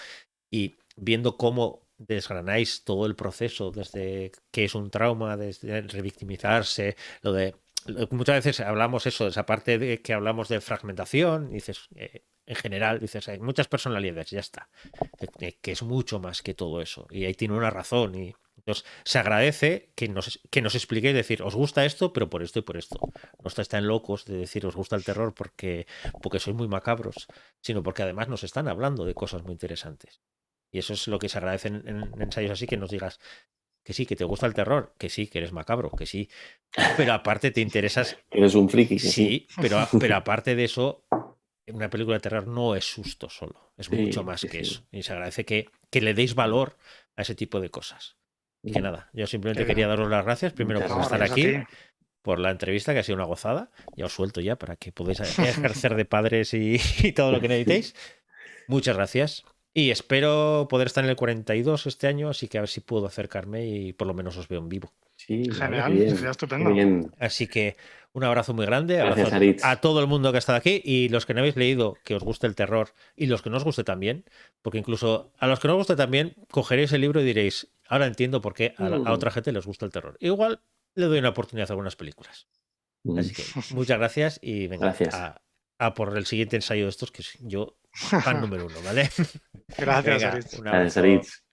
S1: Y viendo cómo desgranáis todo el proceso, desde qué es un trauma, desde revictimizarse, lo de muchas veces hablamos eso, de esa parte de que hablamos de fragmentación, dices, en general, dices, hay muchas personalidades, ya está, que es mucho más que todo eso, y ahí tiene una razón, y entonces se agradece que nos expliquéis, decir, os gusta esto, pero por esto y por esto. No estáis tan locos de decir, os gusta el terror porque sois muy macabros, sino porque además nos están hablando de cosas muy interesantes. Y eso es lo que se agradece en ensayos así, que nos digas, que sí, que te gusta el terror, que sí, que eres macabro, que sí, pero aparte te interesas.
S2: Eres un friki.
S1: Sí, pero aparte de eso, una película de terror no es susto solo, es mucho más que eso. Y se agradece que le deis valor a ese tipo de cosas. Y que nada, yo simplemente quería daros las gracias, primero por estar aquí, por la entrevista, que ha sido una gozada. Ya os suelto ya para que podáis ejercer de padres y todo lo que necesitéis. Muchas gracias. Y espero poder estar en el 42 este año, así que a ver si puedo acercarme y por lo menos os veo en vivo.
S2: Sí,
S3: Genial,
S2: bien,
S3: sería estupendo.
S2: bien.
S1: Así que un abrazo muy grande,
S2: Gracias,
S1: abrazo
S2: Aritz.
S1: a todo el mundo que ha estado aquí y los que no habéis leído, que os guste el terror y los que no os guste también, porque incluso a los que no os guste también, cogeréis el libro y diréis, ahora entiendo por qué a otra gente les gusta el terror. Igual le doy una oportunidad a algunas películas. Así que muchas gracias y venga,
S2: Gracias.
S1: a por el siguiente ensayo de estos, que yo fan número 1, ¿vale?
S3: Gracias,
S1: Venga,
S3: Aritz.
S1: un
S2: Gracias,
S1: abrazo.
S2: Aritz.